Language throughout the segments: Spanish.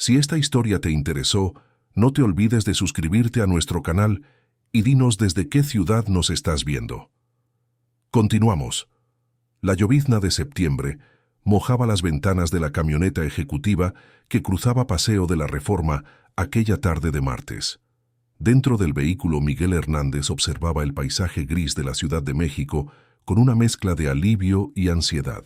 Si esta historia te interesó, no te olvides de suscribirte a nuestro canal y dinos desde qué ciudad nos estás viendo. Continuamos. La llovizna de septiembre mojaba las ventanas de la camioneta ejecutiva que cruzaba Paseo de la Reforma aquella tarde de martes. Dentro del vehículo, Miguel Hernández observaba el paisaje gris de la Ciudad de México con una mezcla de alivio y ansiedad.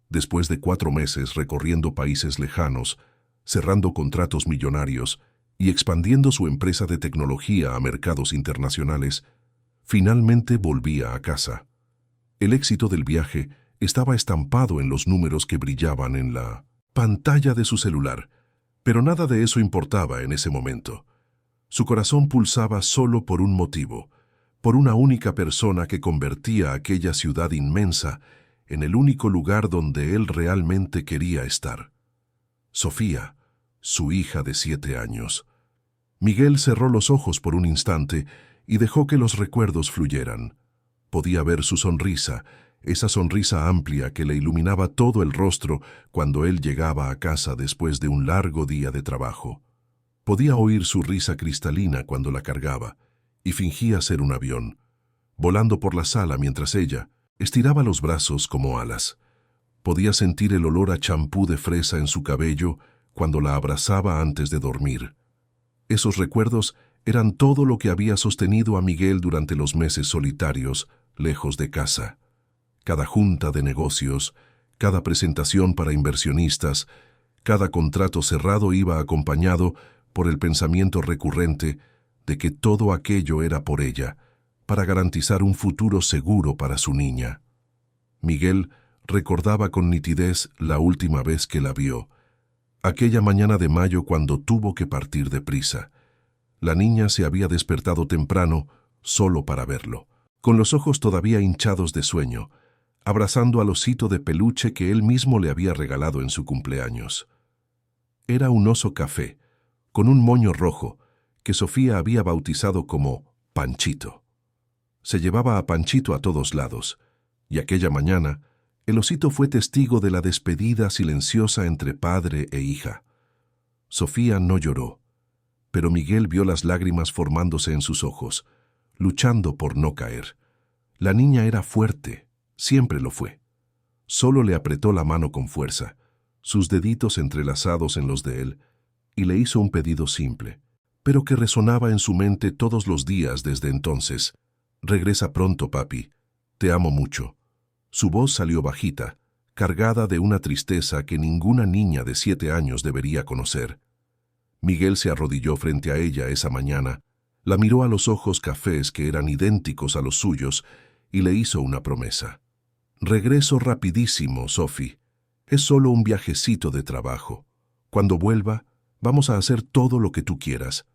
Después de 4 meses recorriendo países lejanos, cerrando contratos millonarios y expandiendo su empresa de tecnología a mercados internacionales, finalmente volvía a casa. El éxito del viaje estaba estampado en los números que brillaban en la pantalla de su celular, pero nada de eso importaba en ese momento. Su corazón pulsaba solo por un motivo, por una única persona que convertía aquella ciudad inmensa en el único lugar donde él realmente quería estar. Sofía, su hija de 7 años. Miguel cerró los ojos por un instante y dejó que los recuerdos fluyeran. Podía ver su sonrisa, esa sonrisa amplia que le iluminaba todo el rostro cuando él llegaba a casa después de un largo día de trabajo. Podía oír su risa cristalina cuando la cargaba y fingía ser un avión, volando por la sala mientras ella estiraba los brazos como alas. Podía sentir el olor a champú de fresa en su cabello cuando la abrazaba antes de dormir. Esos recuerdos eran todo lo que había sostenido a Miguel durante los meses solitarios, lejos de casa. Cada junta de negocios, cada presentación para inversionistas, cada contrato cerrado iba acompañado por el pensamiento recurrente de que todo aquello era por ella, para garantizar un futuro seguro para su niña. Miguel recordaba con nitidez la última vez que la vio, aquella mañana de mayo cuando tuvo que partir deprisa. La niña se había despertado temprano solo para verlo, con los ojos todavía hinchados de sueño, abrazando al osito de peluche que él mismo le había regalado en su cumpleaños. Era un oso café, con un moño rojo, que Sofía había bautizado como Panchito. Se llevaba a Panchito a todos lados, y aquella mañana el osito fue testigo de la despedida silenciosa entre padre e hija. Sofía no lloró, pero Miguel vio las lágrimas formándose en sus ojos, luchando por no caer. La niña era fuerte, siempre lo fue. Solo le apretó la mano con fuerza, sus deditos entrelazados en los de él, y le hizo un pedido simple, pero que resonaba en su mente todos los días desde entonces. «Regresa pronto, papi. Te amo mucho». Su voz salió bajita, cargada de una tristeza que ninguna niña de 7 años debería conocer. Miguel se arrodilló frente a ella esa mañana, la miró a los ojos cafés que eran idénticos a los suyos y le hizo una promesa. «Regreso rapidísimo, Sophie. Es solo un viajecito de trabajo. Cuando vuelva, vamos a hacer todo lo que tú quieras.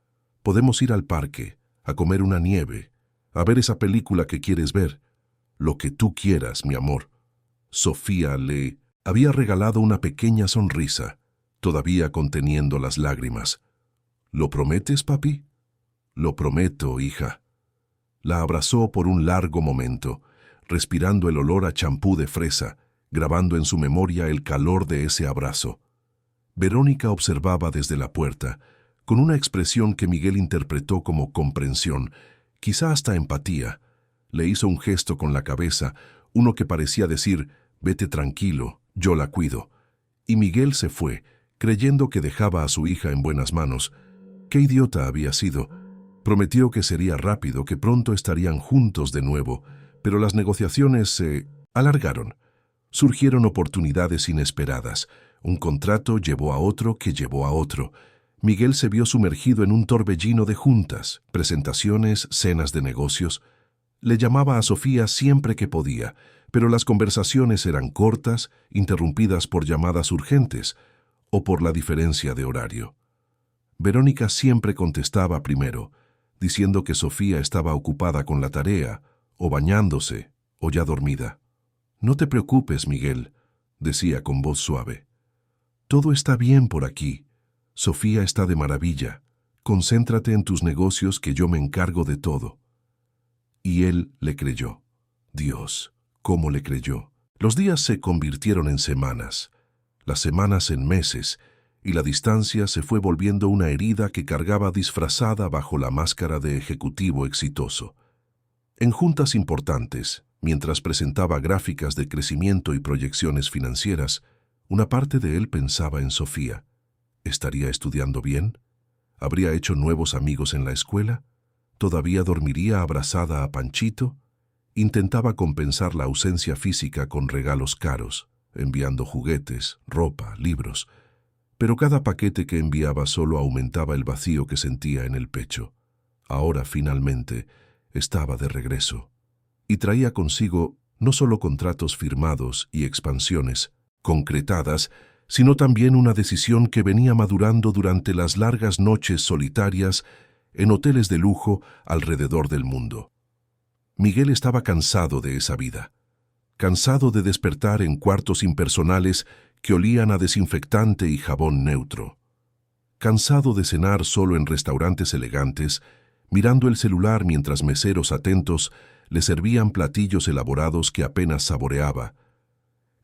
Podemos ir al parque, a comer una nieve, a ver esa película que quieres ver. Lo que tú quieras, mi amor». Sofía le había regalado una pequeña sonrisa, todavía conteniendo las lágrimas. «¿Lo prometes, papi?» «Lo prometo, hija». La abrazó por un largo momento, respirando el olor a champú de fresa, grabando en su memoria el calor de ese abrazo. Verónica observaba desde la puerta, con una expresión que Miguel interpretó como comprensión, quizá hasta empatía. Le hizo un gesto con la cabeza, uno que parecía decir, «Vete tranquilo, yo la cuido». Y Miguel se fue, creyendo que dejaba a su hija en buenas manos. Qué idiota había sido. Prometió que sería rápido, que pronto estarían juntos de nuevo, pero las negociaciones se alargaron. Surgieron oportunidades inesperadas. Un contrato llevó a otro que llevó a otro. Miguel se vio sumergido en un torbellino de juntas, presentaciones, cenas de negocios. Le llamaba a Sofía siempre que podía, pero las conversaciones eran cortas, interrumpidas por llamadas urgentes o por la diferencia de horario. Verónica siempre contestaba primero, diciendo que Sofía estaba ocupada con la tarea, o bañándose, o ya dormida. «No te preocupes, Miguel», decía con voz suave. «Todo está bien por aquí. Sofía está de maravilla. Concéntrate en tus negocios que yo me encargo de todo». Y él le creyó. Dios, ¿cómo le creyó? Los días se convirtieron en semanas, las semanas en meses, y la distancia se fue volviendo una herida que cargaba disfrazada bajo la máscara de ejecutivo exitoso. En juntas importantes, mientras presentaba gráficas de crecimiento y proyecciones financieras, una parte de él pensaba en Sofía. ¿Estaría estudiando bien? ¿Habría hecho nuevos amigos en la escuela? ¿Todavía dormiría abrazada a Panchito? Intentaba compensar la ausencia física con regalos caros, enviando juguetes, ropa, libros. Pero cada paquete que enviaba solo aumentaba el vacío que sentía en el pecho. Ahora, finalmente, estaba de regreso. Y traía consigo no solo contratos firmados y expansiones concretadas, sino también una decisión que venía madurando durante las largas noches solitarias en hoteles de lujo alrededor del mundo. Miguel estaba cansado de esa vida, cansado de despertar en cuartos impersonales que olían a desinfectante y jabón neutro, cansado de cenar solo en restaurantes elegantes, mirando el celular mientras meseros atentos le servían platillos elaborados que apenas saboreaba,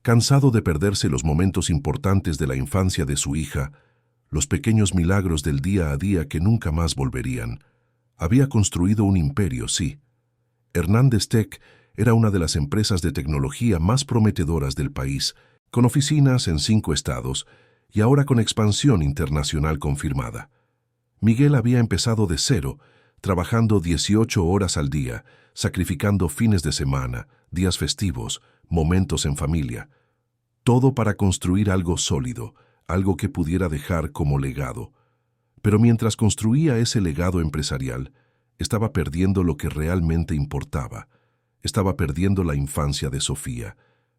cansado de perderse los momentos importantes de la infancia de su hija, los pequeños milagros del día a día que nunca más volverían. Había construido un imperio, sí. Hernández Tech era una de las empresas de tecnología más prometedoras del país, con oficinas en 5 estados y ahora con expansión internacional confirmada. Miguel había empezado de cero, trabajando 18 horas al día, sacrificando fines de semana, días festivos, momentos en familia. Todo para construir algo sólido, algo que pudiera dejar como legado. Pero mientras construía ese legado empresarial, estaba perdiendo lo que realmente importaba. Estaba perdiendo la infancia de Sofía.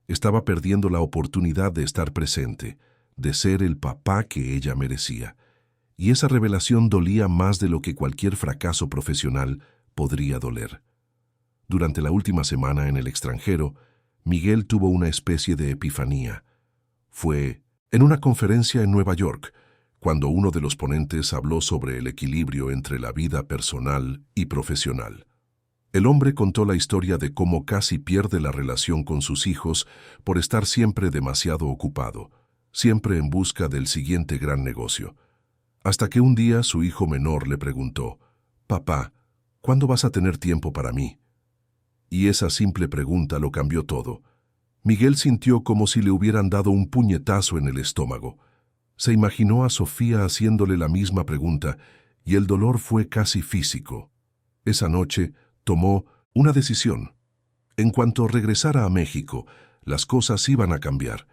Estaba perdiendo la oportunidad de estar presente, de ser el papá que ella merecía. Y esa revelación dolía más de lo que cualquier fracaso profesional podría doler. Durante la última semana en el extranjero, Miguel tuvo una especie de epifanía. Fue en una conferencia en Nueva York, cuando uno de los ponentes habló sobre el equilibrio entre la vida personal y profesional. El hombre contó la historia de cómo casi pierde la relación con sus hijos por estar siempre demasiado ocupado, siempre en busca del siguiente gran negocio. Hasta que un día su hijo menor le preguntó: «Papá, ¿cuándo vas a tener tiempo para mí?». Y esa simple pregunta lo cambió todo. Miguel sintió como si le hubieran dado un puñetazo en el estómago. Se imaginó a Sofía haciéndole la misma pregunta y el dolor fue casi físico. Esa noche tomó una decisión. En cuanto regresara a México, las cosas iban a cambiar.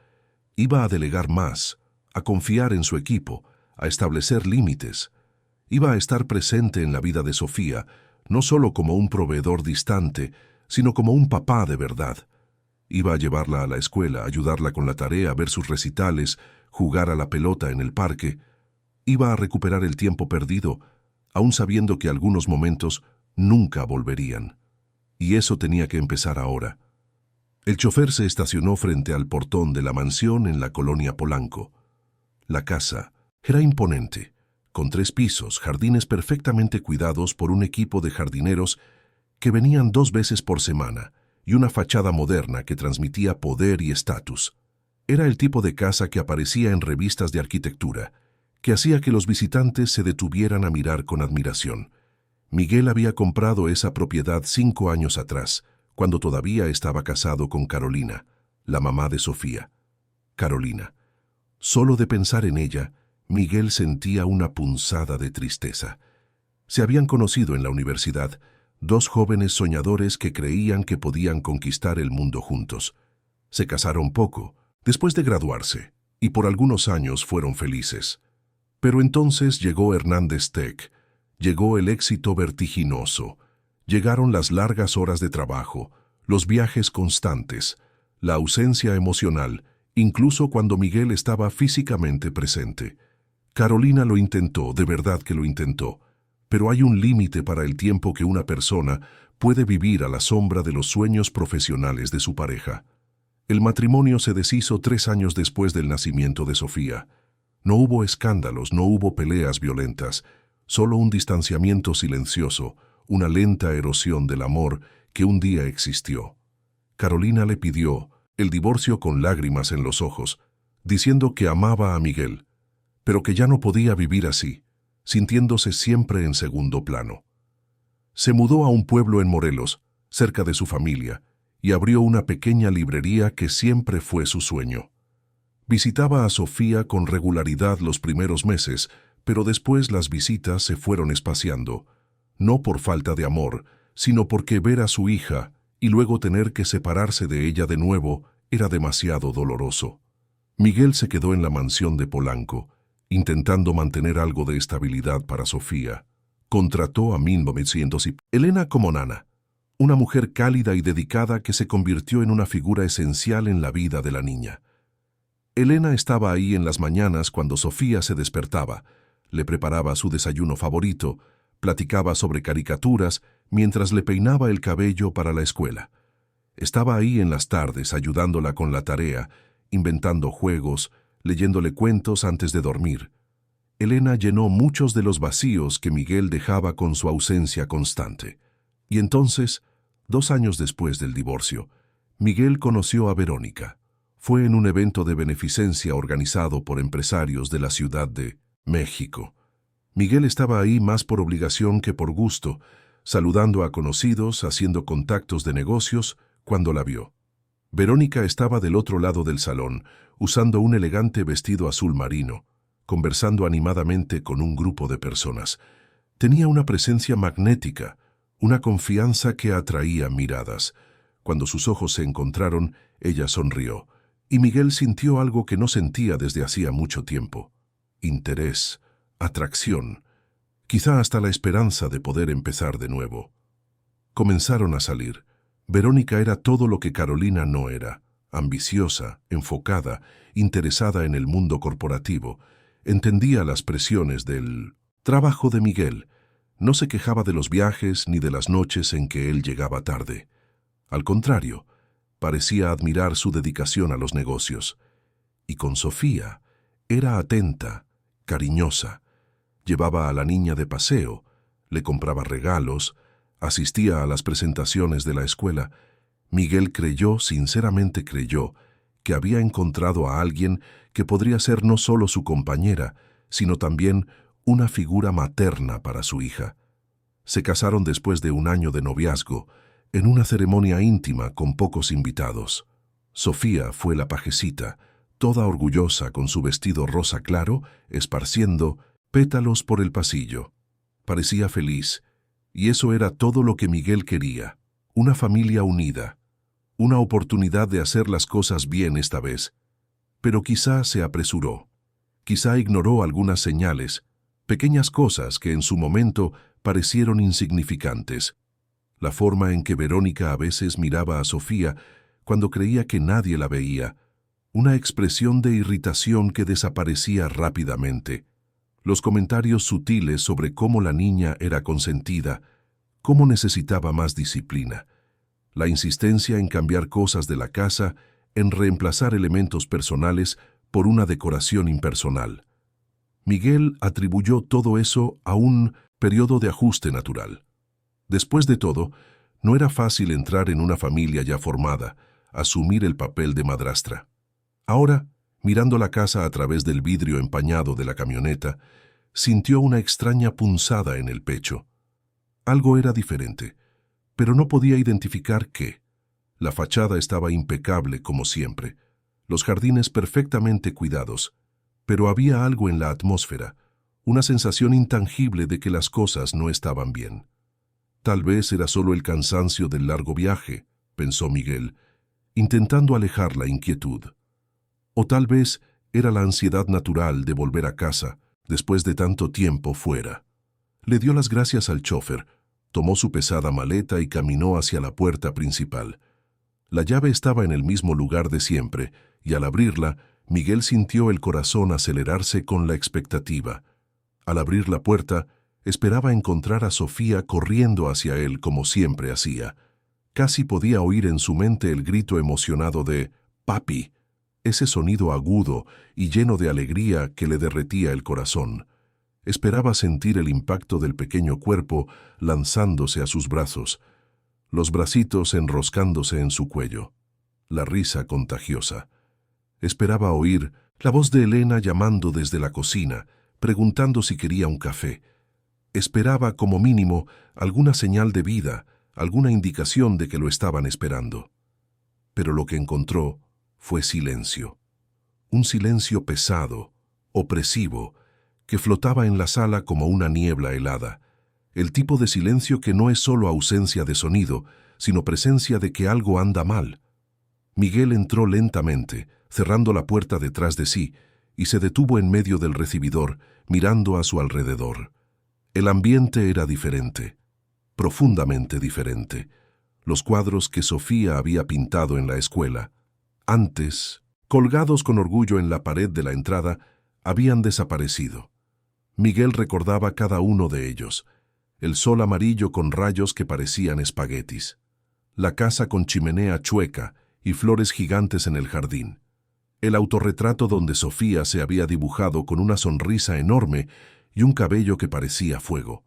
Iba a delegar más, a confiar en su equipo, a establecer límites. Iba a estar presente en la vida de Sofía, no solo como un proveedor distante, sino como un papá de verdad. Iba a llevarla a la escuela, ayudarla con la tarea, ver sus recitales, jugar a la pelota en el parque. Iba a recuperar el tiempo perdido, aun sabiendo que algunos momentos nunca volverían. Y eso tenía que empezar ahora. El chofer se estacionó frente al portón de la mansión en la colonia Polanco. La casa era imponente, con 3 pisos, jardines perfectamente cuidados por un equipo de jardineros que venían 2 veces por semana y una fachada moderna que transmitía poder y estatus. Era el tipo de casa que aparecía en revistas de arquitectura, que hacía que los visitantes se detuvieran a mirar con admiración. Miguel había comprado esa propiedad 5 años atrás, cuando todavía estaba casado con Carolina, la mamá de Sofía. Carolina. Solo de pensar en ella, Miguel sentía una punzada de tristeza. Se habían conocido en la universidad, 2 jóvenes soñadores que creían que podían conquistar el mundo juntos. Se casaron poco, después de graduarse, y por algunos años fueron felices. Pero entonces llegó Hernández Tech, llegó el éxito vertiginoso, llegaron las largas horas de trabajo, los viajes constantes, la ausencia emocional, incluso cuando Miguel estaba físicamente presente. Carolina lo intentó, de verdad que lo intentó, pero hay un límite para el tiempo que una persona puede vivir a la sombra de los sueños profesionales de su pareja. El matrimonio se deshizo 3 años después del nacimiento de Sofía. No hubo escándalos, no hubo peleas violentas, solo un distanciamiento silencioso, una lenta erosión del amor que un día existió. Carolina le pidió el divorcio con lágrimas en los ojos, diciendo que amaba a Miguel, pero que ya no podía vivir así, sintiéndose siempre en segundo plano. Se mudó a un pueblo en Morelos, cerca de su familia, y abrió una pequeña librería que siempre fue su sueño. Visitaba a Sofía con regularidad los primeros meses, pero después las visitas se fueron espaciando, no por falta de amor, sino porque ver a su hija y luego tener que separarse de ella de nuevo era demasiado doloroso. Miguel se quedó en la mansión de Polanco, intentando mantener algo de estabilidad para Sofía. Contrató a 1900 y Elena como nana, una mujer cálida y dedicada que se convirtió en una figura esencial en la vida de la niña. Elena estaba ahí en las mañanas cuando Sofía se despertaba, le preparaba su desayuno favorito, platicaba sobre caricaturas mientras le peinaba el cabello para la escuela. Estaba ahí en las tardes ayudándola con la tarea, inventando juegos, leyéndole cuentos antes de dormir. Elena llenó muchos de los vacíos que Miguel dejaba con su ausencia constante. Y entonces, 2 años después del divorcio, Miguel conoció a Verónica. Fue en un evento de beneficencia organizado por empresarios de la Ciudad de México. Miguel estaba ahí más por obligación que por gusto, saludando a conocidos, haciendo contactos de negocios, cuando la vio. Verónica estaba del otro lado del salón, usando un elegante vestido azul marino, conversando animadamente con un grupo de personas. Tenía una presencia magnética, una confianza que atraía miradas. Cuando sus ojos se encontraron, ella sonrió, y Miguel sintió algo que no sentía desde hacía mucho tiempo: interés, atracción, quizá hasta la esperanza de poder empezar de nuevo. Comenzaron a salir. Verónica era todo lo que Carolina no era: ambiciosa, enfocada, interesada en el mundo corporativo. Entendía las presiones del trabajo de Miguel. No se quejaba de los viajes ni de las noches en que él llegaba tarde. Al contrario, parecía admirar su dedicación a los negocios. Y con Sofía era atenta, cariñosa. Llevaba a la niña de paseo, le compraba regalos, asistía a las presentaciones de la escuela. Miguel creyó, sinceramente creyó, que había encontrado a alguien que podría ser no solo su compañera, sino también una figura materna para su hija. Se casaron después de 1 año de noviazgo, en una ceremonia íntima con pocos invitados. Sofía fue la pajecita, toda orgullosa con su vestido rosa claro, esparciendo pétalos por el pasillo. Parecía feliz, y eso era todo lo que Miguel quería: una familia unida, una oportunidad de hacer las cosas bien esta vez. Pero quizá se apresuró, quizá ignoró algunas señales, pequeñas cosas que en su momento parecieron insignificantes. La forma en que Verónica a veces miraba a Sofía cuando creía que nadie la veía, una expresión de irritación que desaparecía rápidamente, los comentarios sutiles sobre cómo la niña era consentida, cómo necesitaba más disciplina, la insistencia en cambiar cosas de la casa, en reemplazar elementos personales por una decoración impersonal. Miguel atribuyó todo eso a un periodo de ajuste natural. Después de todo, no era fácil entrar en una familia ya formada, asumir el papel de madrastra. Ahora, mirando la casa a través del vidrio empañado de la camioneta, sintió una extraña punzada en el pecho. Algo era diferente, pero no podía identificar qué. La fachada estaba impecable como siempre, los jardines perfectamente cuidados, pero había algo en la atmósfera, una sensación intangible de que las cosas no estaban bien. Tal vez era solo el cansancio del largo viaje, pensó Miguel, intentando alejar la inquietud. O tal vez era la ansiedad natural de volver a casa después de tanto tiempo fuera. Le dio las gracias al chófer, tomó su pesada maleta y caminó hacia la puerta principal. La llave estaba en el mismo lugar de siempre, y al abrirla, Miguel sintió el corazón acelerarse con la expectativa. Al abrir la puerta, esperaba encontrar a Sofía corriendo hacia él como siempre hacía. Casi podía oír en su mente el grito emocionado de «Papi», ese sonido agudo y lleno de alegría que le derretía el corazón. Esperaba sentir el impacto del pequeño cuerpo lanzándose a sus brazos, los bracitos enroscándose en su cuello, la risa contagiosa. Esperaba oír La voz de Elena llamando desde la cocina, preguntando si quería un café. Esperaba, como mínimo, alguna señal de vida, alguna indicación de que lo estaban esperando. Pero lo que encontró fue silencio. Un silencio pesado, opresivo, que flotaba en la sala como una niebla helada. El tipo de silencio que no es solo ausencia de sonido, sino presencia de que algo anda mal. Miguel entró lentamente, cerrando la puerta detrás de sí, y se detuvo en medio del recibidor, mirando a su alrededor. El ambiente era diferente, profundamente diferente. Los cuadros que Sofía había pintado en la escuela, antes, colgados con orgullo en la pared de la entrada, habían desaparecido. Miguel recordaba cada uno de ellos. El sol amarillo con rayos que parecían espaguetis. La casa con chimenea chueca y flores gigantes en el jardín. El autorretrato donde Sofía se había dibujado con una sonrisa enorme y un cabello que parecía fuego.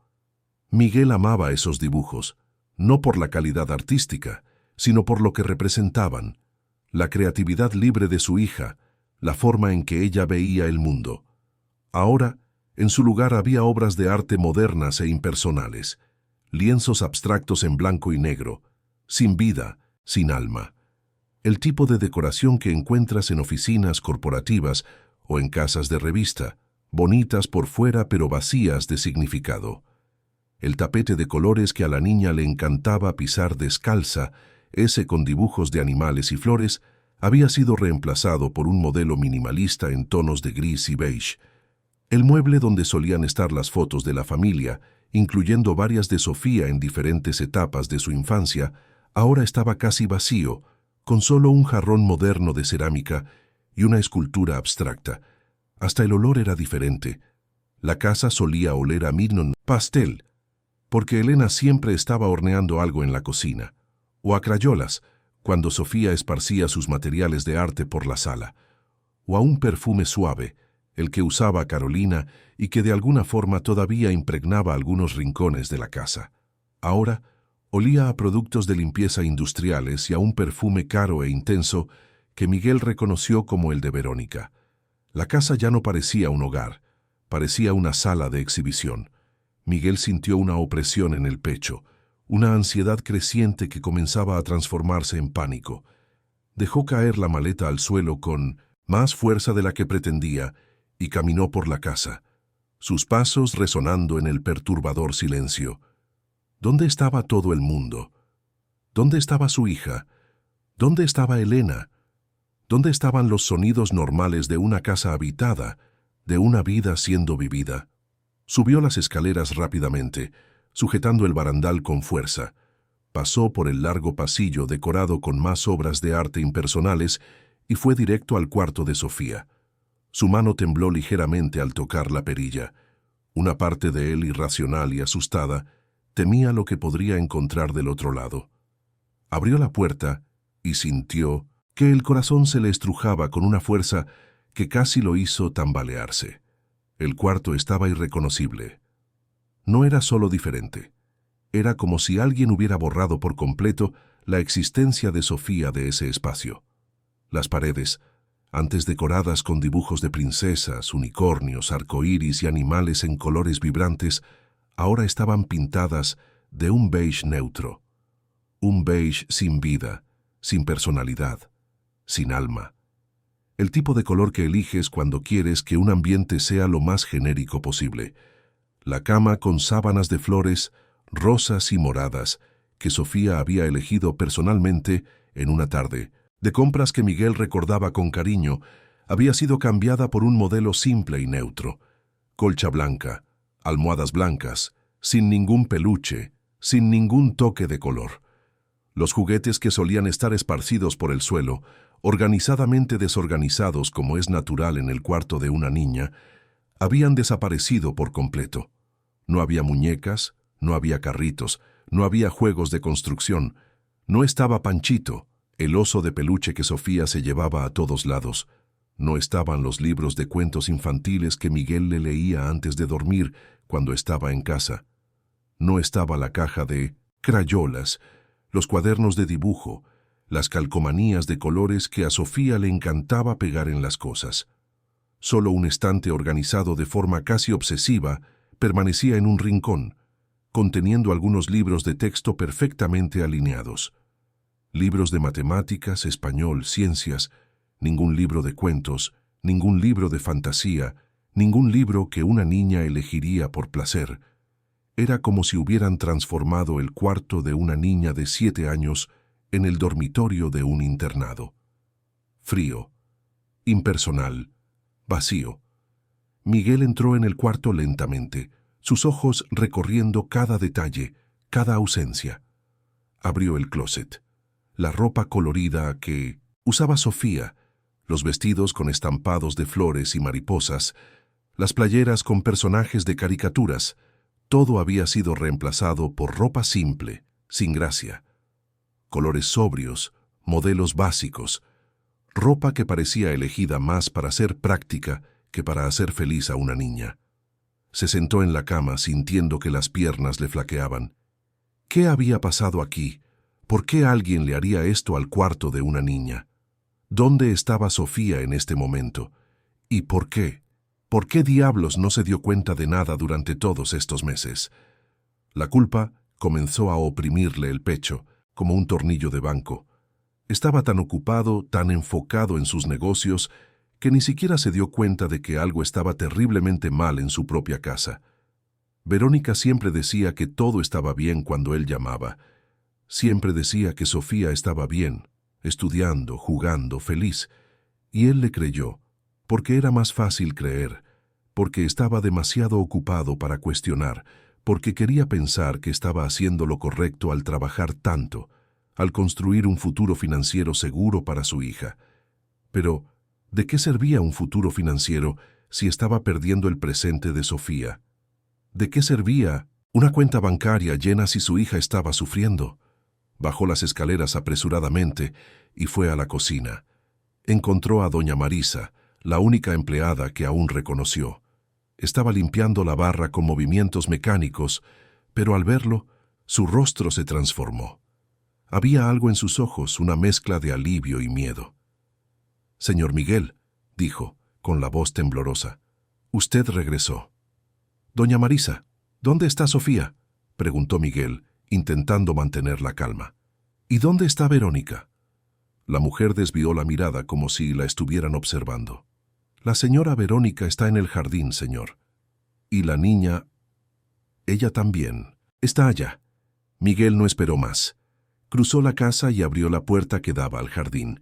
Miguel amaba esos dibujos, no por la calidad artística, sino por lo que representaban, la creatividad libre de su hija, la forma en que ella veía el mundo. Ahora, en su lugar había obras de arte modernas e impersonales, lienzos abstractos en blanco y negro, sin vida, sin alma. El tipo de decoración que encuentras en oficinas corporativas o en casas de revista, bonitas por fuera pero vacías de significado. El tapete de colores que a la niña le encantaba pisar descalza, ese con dibujos de animales y flores, había sido reemplazado por un modelo minimalista en tonos de gris y beige. El mueble donde solían estar las fotos de la familia, incluyendo varias de Sofía en diferentes etapas de su infancia, ahora estaba casi vacío, con solo un jarrón moderno de cerámica y una escultura abstracta. Hasta el olor era diferente. La casa solía oler a Mignon pastel, porque Elena siempre estaba horneando algo en la cocina, o a crayolas, cuando Sofía esparcía sus materiales de arte por la sala, o a un perfume suave, el que usaba Carolina y que de alguna forma todavía impregnaba algunos rincones de la casa. Ahora olía a productos de limpieza industriales y a un perfume caro e intenso que Miguel reconoció como el de Verónica. La casa ya no parecía un hogar, parecía una sala de exhibición. Miguel sintió una opresión en el pecho, una ansiedad creciente que comenzaba a transformarse en pánico. Dejó caer la maleta al suelo con más fuerza de la que pretendía y caminó por la casa, sus pasos resonando en el perturbador silencio. ¿Dónde estaba todo el mundo? ¿Dónde estaba su hija? ¿Dónde estaba Elena? ¿Dónde estaban los sonidos normales de una casa habitada, de una vida siendo vivida? Subió las escaleras rápidamente, sujetando el barandal con fuerza. Pasó por el largo pasillo decorado con más obras de arte impersonales y fue directo al cuarto de Sofía. Su mano tembló ligeramente al tocar la perilla. Una parte de él, irracional y asustada, temía lo que podría encontrar del otro lado. Abrió la puerta y sintió que el corazón se le estrujaba con una fuerza que casi lo hizo tambalearse. El cuarto estaba irreconocible. No era solo diferente. Era como si alguien hubiera borrado por completo la existencia de Sofía de ese espacio. Las paredes, antes decoradas con dibujos de princesas, unicornios, arcoíris y animales en colores vibrantes, ahora estaban pintadas de un beige neutro. Un beige sin vida, sin personalidad, sin alma. El tipo de color que eliges cuando quieres que un ambiente sea lo más genérico posible. La cama con sábanas de flores, rosas y moradas, que Sofía había elegido personalmente en una tarde, de compras que Miguel recordaba con cariño, había sido cambiada por un modelo simple y neutro. Colcha blanca, almohadas blancas, sin ningún peluche, sin ningún toque de color. Los juguetes que solían estar esparcidos por el suelo, organizadamente desorganizados como es natural en el cuarto de una niña, habían desaparecido por completo. No había muñecas, no había carritos, no había juegos de construcción, no estaba Panchito, el oso de peluche que Sofía se llevaba a todos lados. No estaban los libros de cuentos infantiles que Miguel le leía antes de dormir cuando estaba en casa. No estaba la caja de crayolas, los cuadernos de dibujo, las calcomanías de colores que a Sofía le encantaba pegar en las cosas. Solo un estante organizado de forma casi obsesiva permanecía en un rincón, conteniendo algunos libros de texto perfectamente alineados. Libros de matemáticas, español, ciencias, ningún libro de cuentos, ningún libro de fantasía, ningún libro que una niña elegiría por placer. Era como si hubieran transformado el cuarto de una niña de 7 años en el dormitorio de un internado. Frío, impersonal, vacío. Miguel entró en el cuarto lentamente, sus ojos recorriendo cada detalle, cada ausencia. Abrió el closet. La ropa colorida que usaba Sofía, los vestidos con estampados de flores y mariposas, las playeras con personajes de caricaturas, todo había sido reemplazado por ropa simple, sin gracia. Colores sobrios, modelos básicos, ropa que parecía elegida más para ser práctica que para hacer feliz a una niña. Se sentó en la cama sintiendo que las piernas le flaqueaban. ¿Qué había pasado aquí? ¿Por qué alguien le haría esto al cuarto de una niña? ¿Dónde estaba Sofía en este momento? ¿Y por qué? ¿Por qué diablos no se dio cuenta de nada durante todos estos meses? La culpa comenzó a oprimirle el pecho, como un tornillo de banco. Estaba tan ocupado, tan enfocado en sus negocios, que ni siquiera se dio cuenta de que algo estaba terriblemente mal en su propia casa. Verónica siempre decía que todo estaba bien cuando él llamaba. Siempre decía que Sofía estaba bien, estudiando, jugando, feliz. Y él le creyó, porque era más fácil creer, porque estaba demasiado ocupado para cuestionar, porque quería pensar que estaba haciendo lo correcto al trabajar tanto, al construir un futuro financiero seguro para su hija. Pero, ¿de qué servía un futuro financiero si estaba perdiendo el presente de Sofía? ¿De qué servía una cuenta bancaria llena si su hija estaba sufriendo? Bajó las escaleras apresuradamente y fue a la cocina. Encontró a doña Marisa, la única empleada que aún reconoció. Estaba limpiando la barra con movimientos mecánicos, pero al verlo, su rostro se transformó. Había algo en sus ojos, una mezcla de alivio y miedo. «Señor Miguel», dijo, con la voz temblorosa, «usted regresó». «Doña Marisa, ¿dónde está Sofía?», preguntó Miguel, intentando mantener la calma. «¿Y dónde está Verónica?». La mujer desvió la mirada como si la estuvieran observando. «La señora Verónica está en el jardín, señor. Y la niña, ella también, está allá». Miguel no esperó más. Cruzó la casa y abrió la puerta que daba al jardín.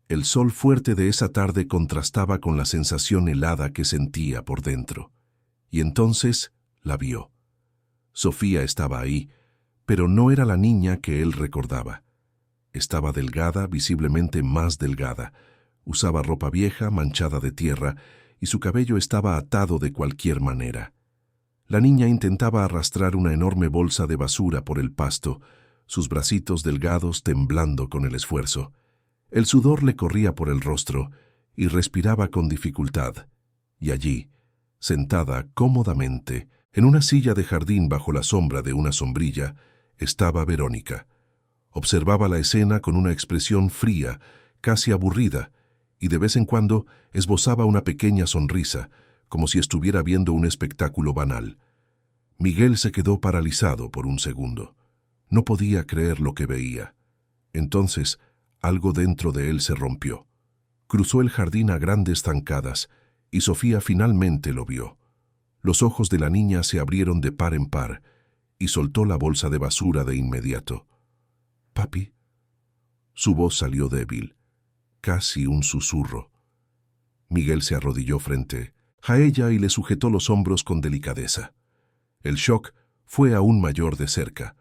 El sol fuerte de esa tarde contrastaba con la sensación helada que sentía por dentro. Y entonces la vio. Sofía estaba ahí, pero no era la niña que él recordaba. Estaba delgada, visiblemente más delgada. Usaba ropa vieja, manchada de tierra, y su cabello estaba atado de cualquier manera. La niña intentaba arrastrar una enorme bolsa de basura por el pasto, sus bracitos delgados temblando con el esfuerzo. El sudor le corría por el rostro y respiraba con dificultad. Y allí, sentada cómodamente, en una silla de jardín bajo la sombra de una sombrilla, estaba Verónica. Observaba la escena con una expresión fría, casi aburrida, y de vez en cuando esbozaba una pequeña sonrisa, como si estuviera viendo un espectáculo banal. Miguel se quedó paralizado por un segundo. No podía creer lo que veía. Entonces, algo dentro de él se rompió. Cruzó el jardín a grandes zancadas, y Sofía finalmente lo vio. Los ojos de la niña se abrieron de par en par, y soltó la bolsa de basura de inmediato. «Papi». Su voz salió débil, casi un susurro. Miguel se arrodilló frente a ella y le sujetó los hombros con delicadeza. El shock fue aún mayor de cerca.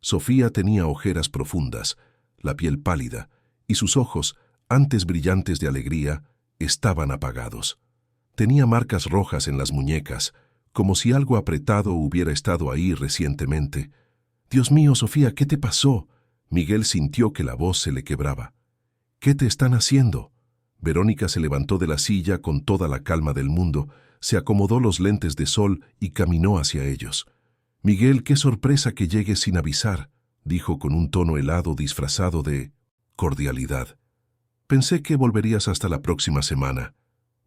Sofía tenía ojeras profundas, la piel pálida, y sus ojos, antes brillantes de alegría, estaban apagados. Tenía marcas rojas en las muñecas, como si algo apretado hubiera estado ahí recientemente. «Dios mío, Sofía, ¿qué te pasó?». Miguel sintió que la voz se le quebraba. «¿Qué te están haciendo?». Verónica se levantó de la silla con toda la calma del mundo, se acomodó los lentes de sol y caminó hacia ellos. «Miguel, qué sorpresa que llegues sin avisar», dijo con un tono helado disfrazado de cordialidad. «Pensé que volverías hasta la próxima semana».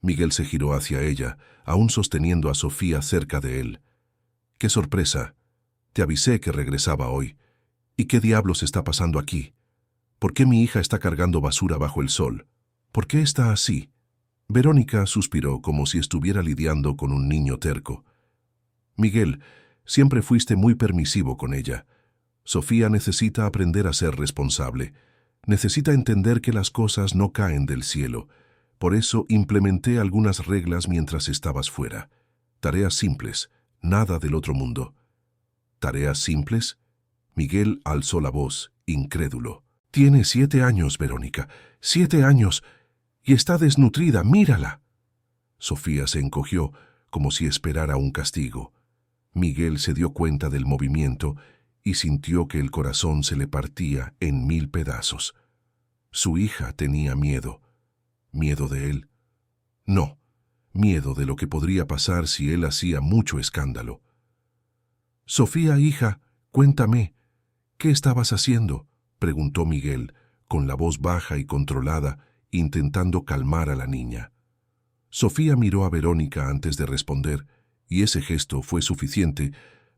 Miguel se giró hacia ella, aún sosteniendo a Sofía cerca de él. ¡Qué sorpresa! Te avisé que regresaba hoy. ¿Y qué diablos está pasando aquí? ¿Por qué mi hija está cargando basura bajo el sol? ¿Por qué está así? Verónica suspiró como si estuviera lidiando con un niño terco. Miguel, siempre fuiste muy permisivo con ella. Sofía necesita aprender a ser responsable. Necesita entender que las cosas no caen del cielo. Por eso implementé algunas reglas mientras estabas fuera. Tareas simples, nada del otro mundo. ¿Tareas simples? Miguel alzó la voz, incrédulo. Tiene 7 años, Verónica. 7 años. Y está desnutrida, mírala. Sofía se encogió, como si esperara un castigo. Miguel se dio cuenta del movimiento y sintió que el corazón se le partía en 1000 pedazos. Su hija tenía miedo. ¿Miedo de él? No, miedo de lo que podría pasar si él hacía mucho escándalo. Sofía, hija, cuéntame, ¿qué estabas haciendo?, preguntó Miguel, con la voz baja y controlada, intentando calmar a la niña. Sofía miró a Verónica antes de responder, y ese gesto fue suficiente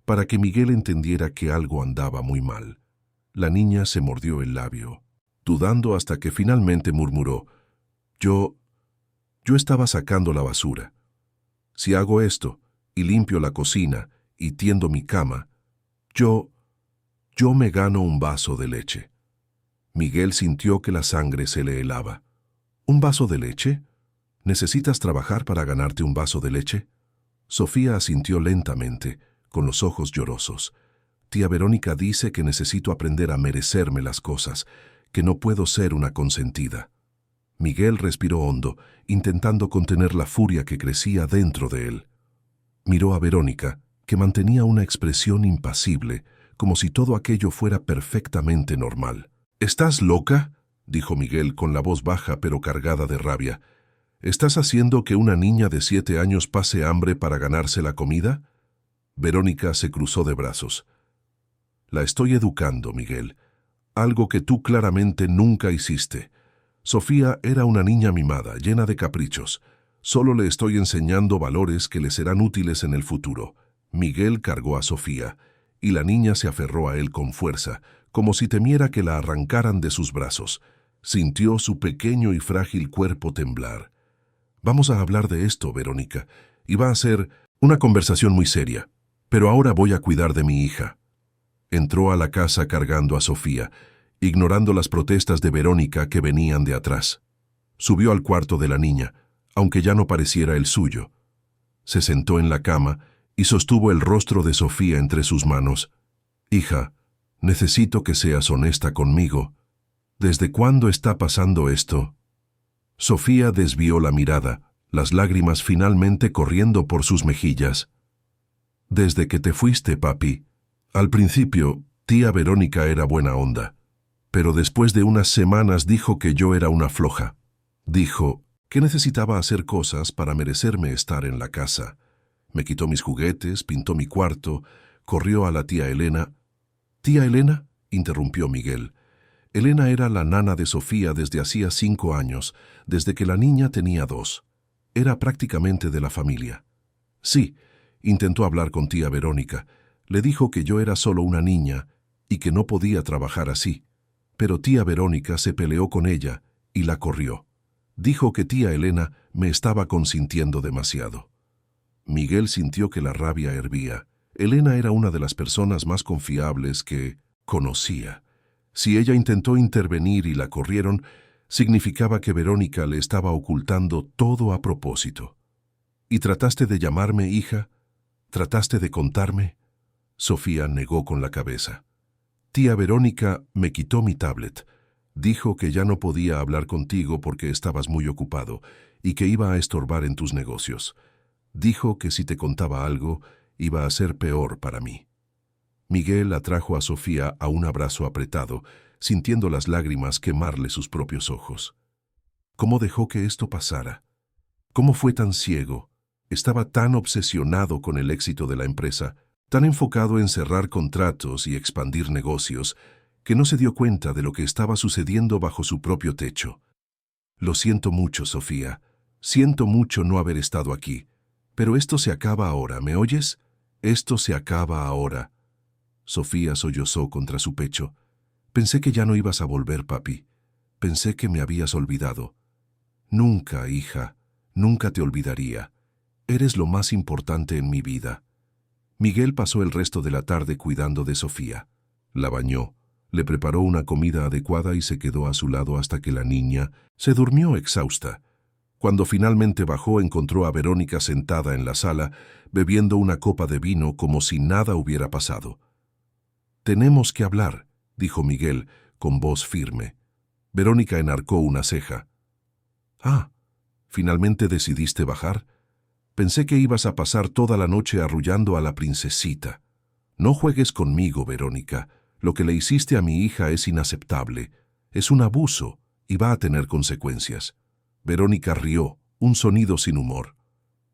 para que Miguel entendiera que algo andaba muy mal. La niña se mordió el labio, dudando hasta que finalmente murmuró: Yo estaba sacando la basura. Si hago esto, y limpio la cocina, y tiendo mi cama, yo me gano un vaso de leche. Miguel sintió que la sangre se le helaba. ¿Un vaso de leche? ¿Necesitas trabajar para ganarte un vaso de leche? Sofía asintió lentamente, con los ojos llorosos. Tía Verónica dice que necesito aprender a merecerme las cosas, que no puedo ser una consentida. Miguel respiró hondo, intentando contener la furia que crecía dentro de él. Miró a Verónica, que mantenía una expresión impasible, como si todo aquello fuera perfectamente normal. ¿Estás loca?, dijo Miguel con la voz baja pero cargada de rabia. ¿Estás haciendo que una niña de 7 años pase hambre para ganarse la comida? Verónica se cruzó de brazos. La estoy educando, Miguel. Algo que tú claramente nunca hiciste. Sofía era una niña mimada, llena de caprichos. Solo le estoy enseñando valores que le serán útiles en el futuro. Miguel cargó a Sofía, y la niña se aferró a él con fuerza, como si temiera que la arrancaran de sus brazos. Sintió su pequeño y frágil cuerpo temblar. Vamos a hablar de esto, Verónica, y va a ser una conversación muy seria. Pero ahora voy a cuidar de mi hija. Entró a la casa cargando a Sofía, ignorando las protestas de Verónica que venían de atrás. Subió al cuarto de la niña, aunque ya no pareciera el suyo. Se sentó en la cama y sostuvo el rostro de Sofía entre sus manos. Hija, necesito que seas honesta conmigo. ¿Desde cuándo está pasando esto? Sofía desvió la mirada, las lágrimas finalmente corriendo por sus mejillas. Desde que te fuiste, papi. Al principio, tía Verónica era buena onda, pero después de unas semanas dijo que yo era una floja. Dijo que necesitaba hacer cosas para merecerme estar en la casa. Me quitó mis juguetes, pintó mi cuarto, corrió a la tía Elena. ¿Tía Elena?, interrumpió Miguel. Elena era la nana de Sofía desde hacía 5 años, desde que la niña tenía 2. Era prácticamente de la familia. Sí, intentó hablar con tía Verónica. Le dijo que yo era solo una niña y que no podía trabajar así. Pero tía Verónica se peleó con ella y la corrió. Dijo que tía Elena me estaba consintiendo demasiado. Miguel sintió que la rabia hervía. Elena era una de las personas más confiables que conocía. Si ella intentó intervenir y la corrieron, significaba que Verónica le estaba ocultando todo a propósito. ¿Y trataste de llamarme, hija? ¿Trataste de contarme? Sofía negó con la cabeza. Tía Verónica me quitó mi tablet. Dijo que ya no podía hablar contigo porque estabas muy ocupado y que iba a estorbar en tus negocios. Dijo que si te contaba algo, iba a ser peor para mí. Miguel atrajo a Sofía a un abrazo apretado, sintiendo las lágrimas quemarle sus propios ojos. ¿Cómo dejó que esto pasara? ¿Cómo fue tan ciego? Estaba tan obsesionado con el éxito de la empresa, tan enfocado en cerrar contratos y expandir negocios, que no se dio cuenta de lo que estaba sucediendo bajo su propio techo. Lo siento mucho, Sofía. Siento mucho no haber estado aquí, pero esto se acaba ahora, ¿me oyes? Esto se acaba ahora. Sofía sollozó contra su pecho. Pensé que ya no ibas a volver, papi. Pensé que me habías olvidado. Nunca, hija, nunca te olvidaría. Eres lo más importante en mi vida. Miguel pasó el resto de la tarde cuidando de Sofía. La bañó, le preparó una comida adecuada y se quedó a su lado hasta que la niña se durmió exhausta. Cuando finalmente bajó, encontró a Verónica sentada en la sala, bebiendo una copa de vino como si nada hubiera pasado. «Tenemos que hablar», dijo Miguel, con voz firme. Verónica enarcó una ceja. «Ah, ¿finalmente decidiste bajar? Pensé que ibas a pasar toda la noche arrullando a la princesita. No juegues conmigo, Verónica. Lo que le hiciste a mi hija es inaceptable. Es un abuso y va a tener consecuencias». Verónica rió, un sonido sin humor.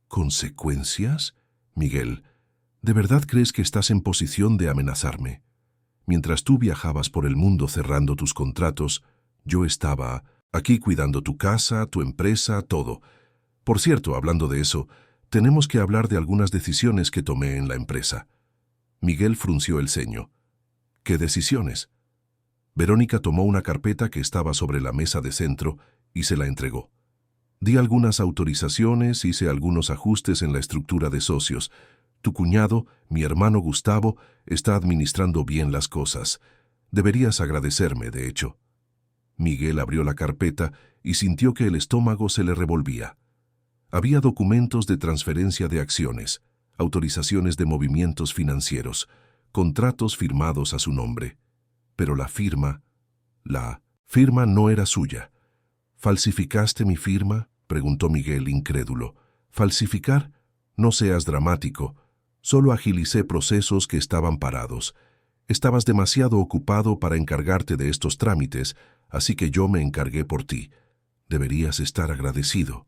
¿Consecuencias? Miguel, ¿de verdad crees que estás en posición de amenazarme? Mientras tú viajabas por el mundo cerrando tus contratos, yo estaba aquí cuidando tu casa, tu empresa, todo. Por cierto, hablando de eso, tenemos que hablar de algunas decisiones que tomé en la empresa. Miguel frunció el ceño. ¿Qué decisiones? Verónica tomó una carpeta que estaba sobre la mesa de centro y se la entregó. Di algunas autorizaciones, hice algunos ajustes en la estructura de socios. Tu cuñado, mi hermano Gustavo, está administrando bien las cosas. Deberías agradecerme, de hecho. Miguel abrió la carpeta y sintió que el estómago se le revolvía. Había documentos de transferencia de acciones, autorizaciones de movimientos financieros, contratos firmados a su nombre. Pero la firma no era suya. ¿Falsificaste mi firma?, preguntó Miguel, incrédulo. ¿Falsificar? No seas dramático. Solo agilicé procesos que estaban parados. Estabas demasiado ocupado para encargarte de estos trámites, así que yo me encargué por ti. Deberías estar agradecido.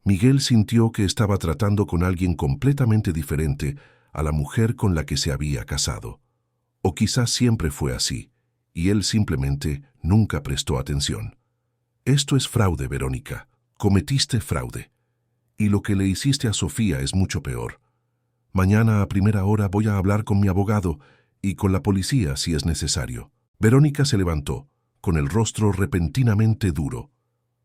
Miguel sintió que estaba tratando con alguien completamente diferente a la mujer con la que se había casado. O quizás siempre fue así, y él simplemente nunca prestó atención. Esto es fraude, Verónica. Cometiste fraude. Y lo que le hiciste a Sofía es mucho peor. Mañana a primera hora voy a hablar con mi abogado y con la policía si es necesario. Verónica se levantó, con el rostro repentinamente duro.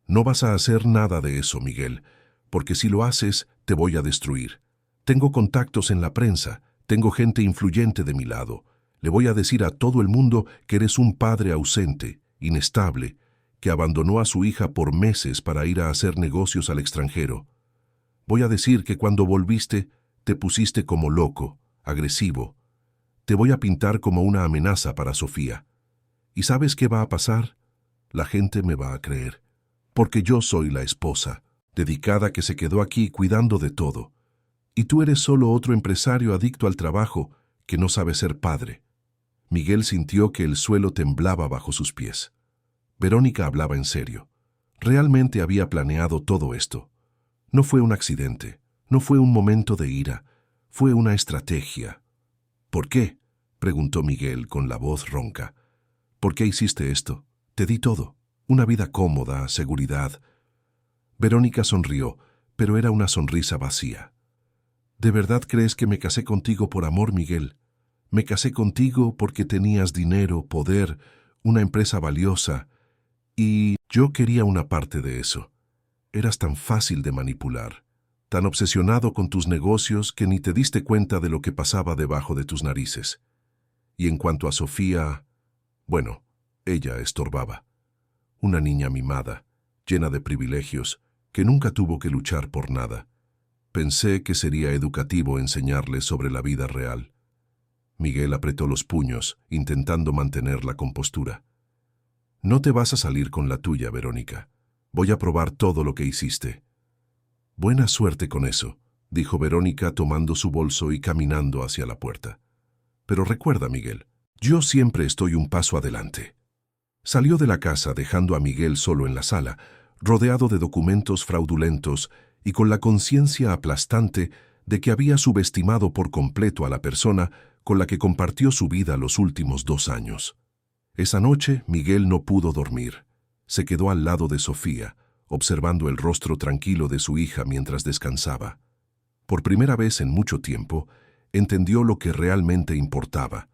No vas a hacer nada de eso, Miguel, porque si lo haces, te voy a destruir. Tengo contactos en la prensa, tengo gente influyente de mi lado. Le voy a decir a todo el mundo que eres un padre ausente, inestable, que abandonó a su hija por meses para ir a hacer negocios al extranjero. Voy a decir que cuando volviste, te pusiste como loco, agresivo. Te voy a pintar como una amenaza para Sofía. ¿Y sabes qué va a pasar? La gente me va a creer, porque yo soy la esposa, dedicada que se quedó aquí cuidando de todo. Y tú eres solo otro empresario adicto al trabajo que no sabe ser padre. Miguel sintió que el suelo temblaba bajo sus pies. Verónica hablaba en serio. Realmente había planeado todo esto. No fue un accidente, no fue un momento de ira, fue una estrategia. ¿Por qué?, preguntó Miguel con la voz ronca. ¿Por qué hiciste esto? Te di todo, una vida cómoda, seguridad. Verónica sonrió, pero era una sonrisa vacía. ¿De verdad crees que me casé contigo por amor, Miguel? Me casé contigo porque tenías dinero, poder, una empresa valiosa, y yo quería una parte de eso. Eras tan fácil de manipular, tan obsesionado con tus negocios que ni te diste cuenta de lo que pasaba debajo de tus narices. Y en cuanto a Sofía, bueno, ella estorbaba. Una niña mimada, llena de privilegios, que nunca tuvo que luchar por nada. Pensé que sería educativo enseñarle sobre la vida real. Miguel apretó los puños, intentando mantener la compostura. No te vas a salir con la tuya, Verónica. Voy a probar todo lo que hiciste. Buena suerte con eso, dijo Verónica tomando su bolso y caminando hacia la puerta. Pero recuerda, Miguel, yo siempre estoy un paso adelante. Salió de la casa dejando a Miguel solo en la sala, rodeado de documentos fraudulentos y con la conciencia aplastante de que había subestimado por completo a la persona con la que compartió su vida los últimos 2 años. Esa noche Miguel no pudo dormir. Se quedó al lado de Sofía, observando el rostro tranquilo de su hija mientras descansaba. Por primera vez en mucho tiempo, entendió lo que realmente importaba.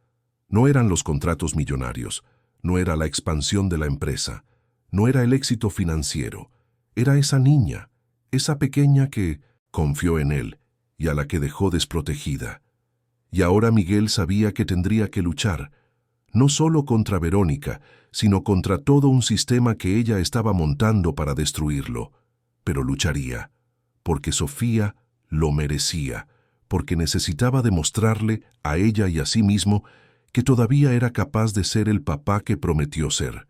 No eran los contratos millonarios, no era la expansión de la empresa, no era el éxito financiero, era esa niña, esa pequeña que confió en él y a la que dejó desprotegida. Y ahora Miguel sabía que tendría que luchar, no solo contra Verónica, sino contra todo un sistema que ella estaba montando para destruirlo. Pero lucharía, porque Sofía lo merecía, porque necesitaba demostrarle a ella y a sí mismo que todavía era capaz de ser el papá que prometió ser.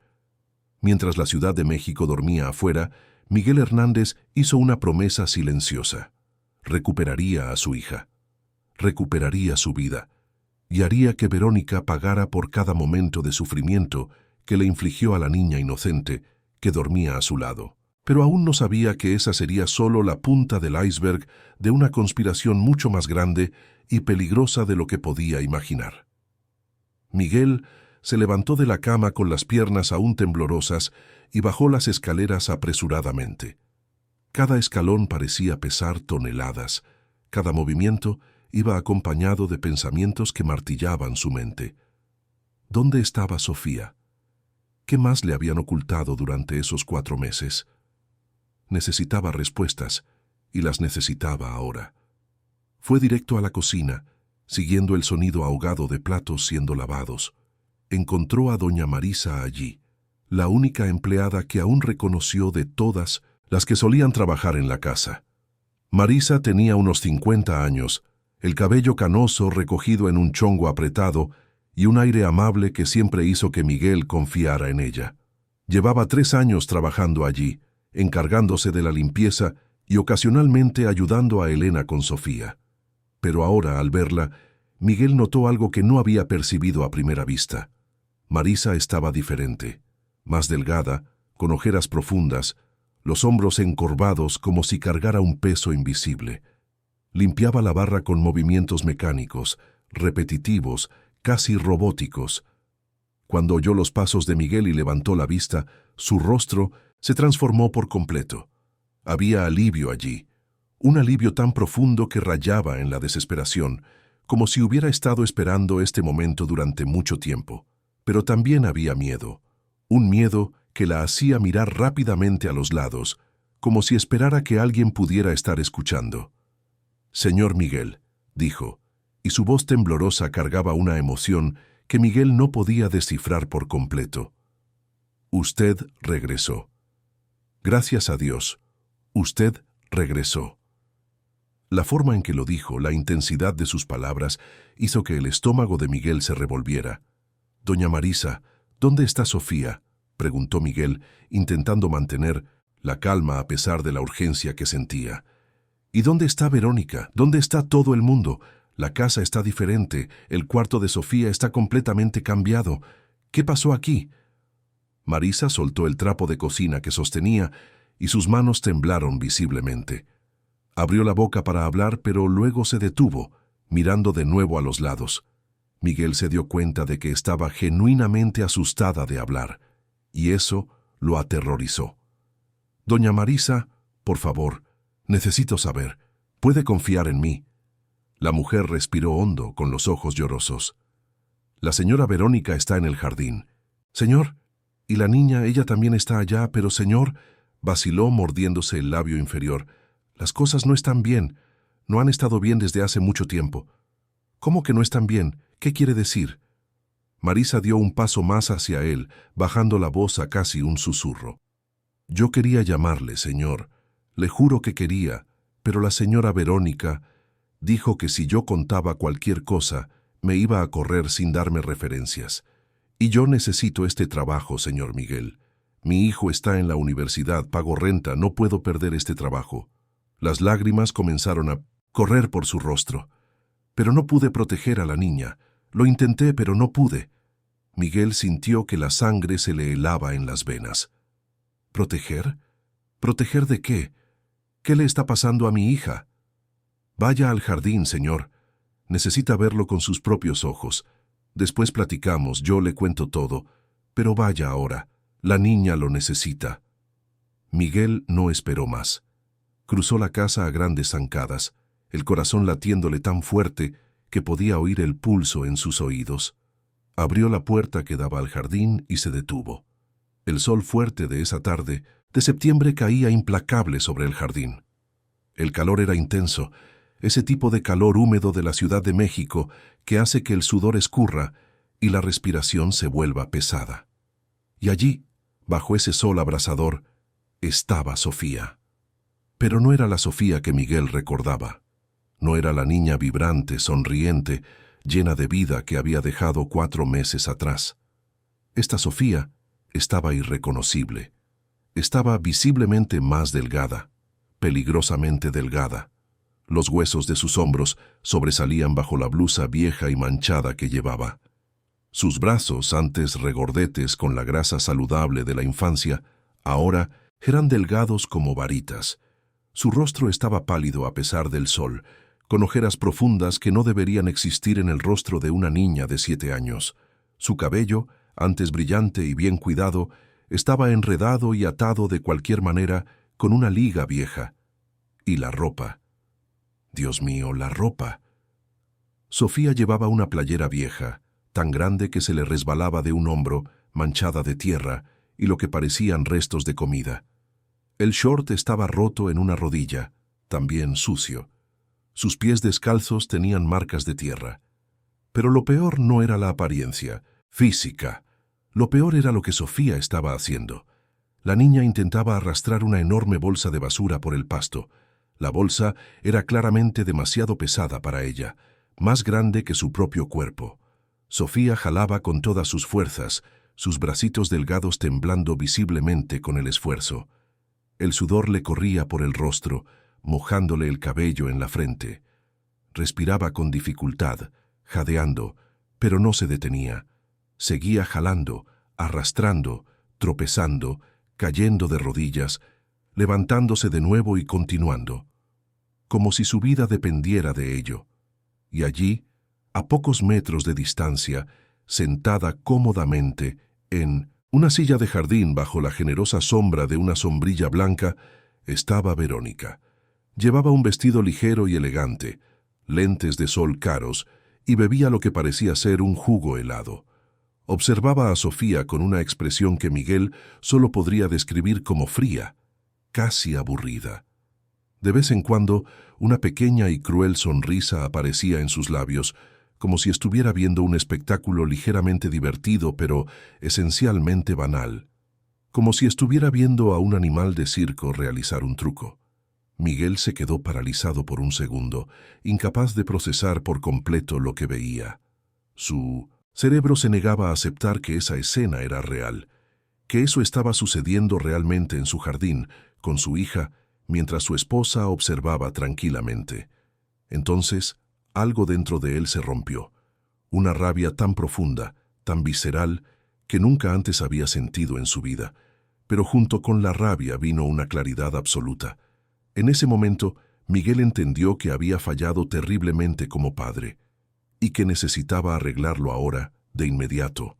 Mientras la Ciudad de México dormía afuera, Miguel Hernández hizo una promesa silenciosa. Recuperaría a su hija, recuperaría su vida, y haría que Verónica pagara por cada momento de sufrimiento que le infligió a la niña inocente que dormía a su lado. Pero aún no sabía que esa sería solo la punta del iceberg de una conspiración mucho más grande y peligrosa de lo que podía imaginar. Miguel se levantó de la cama con las piernas aún temblorosas y bajó las escaleras apresuradamente. Cada escalón parecía pesar toneladas, cada movimiento iba acompañado de pensamientos que martillaban su mente. ¿Dónde estaba Sofía? ¿Qué más le habían ocultado durante esos 4 meses? Necesitaba respuestas, y las necesitaba ahora. Fue directo a la cocina, siguiendo el sonido ahogado de platos siendo lavados. Encontró a doña Marisa allí, la única empleada que aún reconoció de todas las que solían trabajar en la casa. Marisa tenía unos 50 años, el cabello canoso recogido en un chongo apretado y un aire amable que siempre hizo que Miguel confiara en ella. Llevaba 3 años trabajando allí, encargándose de la limpieza y ocasionalmente ayudando a Elena con Sofía. Pero ahora, al verla, Miguel notó algo que no había percibido a primera vista. Marisa estaba diferente, más delgada, con ojeras profundas, los hombros encorvados como si cargara un peso invisible. Limpiaba la barra con movimientos mecánicos, repetitivos, casi robóticos. Cuando oyó los pasos de Miguel y levantó la vista, su rostro se transformó por completo. Había alivio allí, un alivio tan profundo que rayaba en la desesperación, como si hubiera estado esperando este momento durante mucho tiempo. Pero también había miedo, un miedo que la hacía mirar rápidamente a los lados, como si esperara que alguien pudiera estar escuchando. «Señor Miguel», dijo, y su voz temblorosa cargaba una emoción que Miguel no podía descifrar por completo. «Usted regresó. Gracias a Dios, usted regresó». La forma en que lo dijo, la intensidad de sus palabras, hizo que el estómago de Miguel se revolviera. «Doña Marisa, ¿dónde está Sofía?», preguntó Miguel, intentando mantener la calma a pesar de la urgencia que sentía. «¿Y dónde está Verónica? ¿Dónde está todo el mundo? La casa está diferente, el cuarto de Sofía está completamente cambiado. ¿Qué pasó aquí?». Marisa soltó el trapo de cocina que sostenía y sus manos temblaron visiblemente. Abrió la boca para hablar, pero luego se detuvo, mirando de nuevo a los lados. Miguel se dio cuenta de que estaba genuinamente asustada de hablar, y eso lo aterrorizó. «Doña Marisa, por favor, necesito saber. ¿Puede confiar en mí?». La mujer respiró hondo, con los ojos llorosos. «La señora Verónica está en el jardín». «Señor, y la niña, ella también está allá, pero señor», vaciló mordiéndose el labio inferior. «Las cosas no están bien. No han estado bien desde hace mucho tiempo». «¿Cómo que no están bien? ¿Qué quiere decir?». Marisa dio un paso más hacia él, bajando la voz a casi un susurro. «Yo quería llamarle, señor. Le juro que quería, pero la señora Verónica dijo que si yo contaba cualquier cosa, me iba a correr sin darme referencias. Y yo necesito este trabajo, señor Miguel. Mi hijo está en la universidad, pago renta, no puedo perder este trabajo». Las lágrimas comenzaron a correr por su rostro. «Pero no pude proteger a la niña. Lo intenté, pero no pude». Miguel sintió que la sangre se le helaba en las venas. «¿Proteger? ¿Proteger de qué? ¿Qué le está pasando a mi hija?». «Vaya al jardín, señor. Necesita verlo con sus propios ojos. Después platicamos, yo le cuento todo. Pero vaya ahora. La niña lo necesita». Miguel no esperó más. Cruzó la casa a grandes zancadas, el corazón latiéndole tan fuerte que podía oír el pulso en sus oídos. Abrió la puerta que daba al jardín y se detuvo. El sol fuerte de esa tarde de septiembre caía implacable sobre el jardín. El calor era intenso, ese tipo de calor húmedo de la Ciudad de México que hace que el sudor escurra y la respiración se vuelva pesada. Y allí, bajo ese sol abrasador, estaba Sofía. Pero no era la Sofía que Miguel recordaba. No era la niña vibrante, sonriente, llena de vida que había dejado 4 meses atrás. Esta Sofía estaba irreconocible. Estaba visiblemente más delgada, peligrosamente delgada. Los huesos de sus hombros sobresalían bajo la blusa vieja y manchada que llevaba. Sus brazos, antes regordetes con la grasa saludable de la infancia, ahora eran delgados como varitas. Su rostro estaba pálido a pesar del sol, con ojeras profundas que no deberían existir en el rostro de una niña de 7 años. Su cabello, antes brillante y bien cuidado, estaba enredado y atado de cualquier manera con una liga vieja. Y la ropa. Dios mío, la ropa. Sofía llevaba una playera vieja, tan grande que se le resbalaba de un hombro, manchada de tierra, y lo que parecían restos de comida. El short estaba roto en una rodilla, también sucio. Sus pies descalzos tenían marcas de tierra. Pero lo peor no era la apariencia física. Lo peor era lo que Sofía estaba haciendo. La niña intentaba arrastrar una enorme bolsa de basura por el pasto. La bolsa era claramente demasiado pesada para ella, más grande que su propio cuerpo. Sofía jalaba con todas sus fuerzas, sus bracitos delgados temblando visiblemente con el esfuerzo. El sudor le corría por el rostro, mojándole el cabello en la frente. Respiraba con dificultad, jadeando, pero no se detenía. Seguía jalando, arrastrando, tropezando, cayendo de rodillas, levantándose de nuevo y continuando, como si su vida dependiera de ello. Y allí, a pocos metros de distancia, sentada cómodamente en una silla de jardín bajo la generosa sombra de una sombrilla blanca, estaba Verónica. Llevaba un vestido ligero y elegante, lentes de sol caros, y bebía lo que parecía ser un jugo helado. Observaba a Sofía con una expresión que Miguel solo podría describir como fría, casi aburrida. De vez en cuando, una pequeña y cruel sonrisa aparecía en sus labios, como si estuviera viendo un espectáculo ligeramente divertido, pero esencialmente banal, como si estuviera viendo a un animal de circo realizar un truco. Miguel se quedó paralizado por un segundo, incapaz de procesar por completo lo que veía. Su cerebro se negaba a aceptar que esa escena era real, que eso estaba sucediendo realmente en su jardín, con su hija, mientras su esposa observaba tranquilamente. Entonces, algo dentro de él se rompió, una rabia tan profunda, tan visceral, que nunca antes había sentido en su vida, pero junto con la rabia vino una claridad absoluta. En ese momento, Miguel entendió que había fallado terriblemente como padre, y que necesitaba arreglarlo ahora, de inmediato.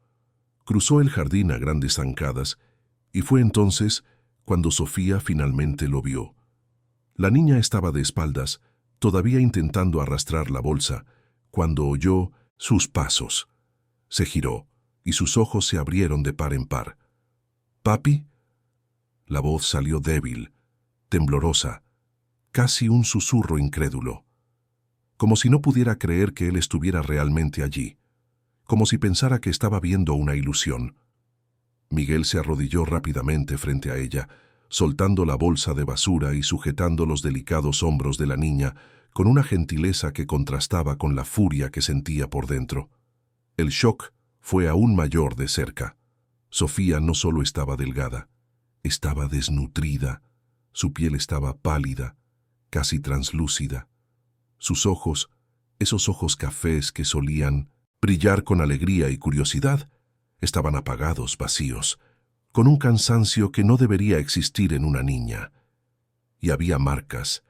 Cruzó el jardín a grandes zancadas, y fue entonces cuando Sofía finalmente lo vio. La niña estaba de espaldas, todavía intentando arrastrar la bolsa, cuando oyó sus pasos. Se giró, y sus ojos se abrieron de par en par. «¿Papi?» La voz salió débil, temblorosa, casi un susurro incrédulo, como si no pudiera creer que él estuviera realmente allí, como si pensara que estaba viendo una ilusión. Miguel se arrodilló rápidamente frente a ella, soltando la bolsa de basura y sujetando los delicados hombros de la niña con una gentileza que contrastaba con la furia que sentía por dentro. El shock fue aún mayor de cerca. Sofía no solo estaba delgada, estaba desnutrida, su piel estaba pálida, casi translúcida. Sus ojos, esos ojos cafés que solían brillar con alegría y curiosidad, estaban apagados, vacíos, con un cansancio que no debería existir en una niña. Y había marcas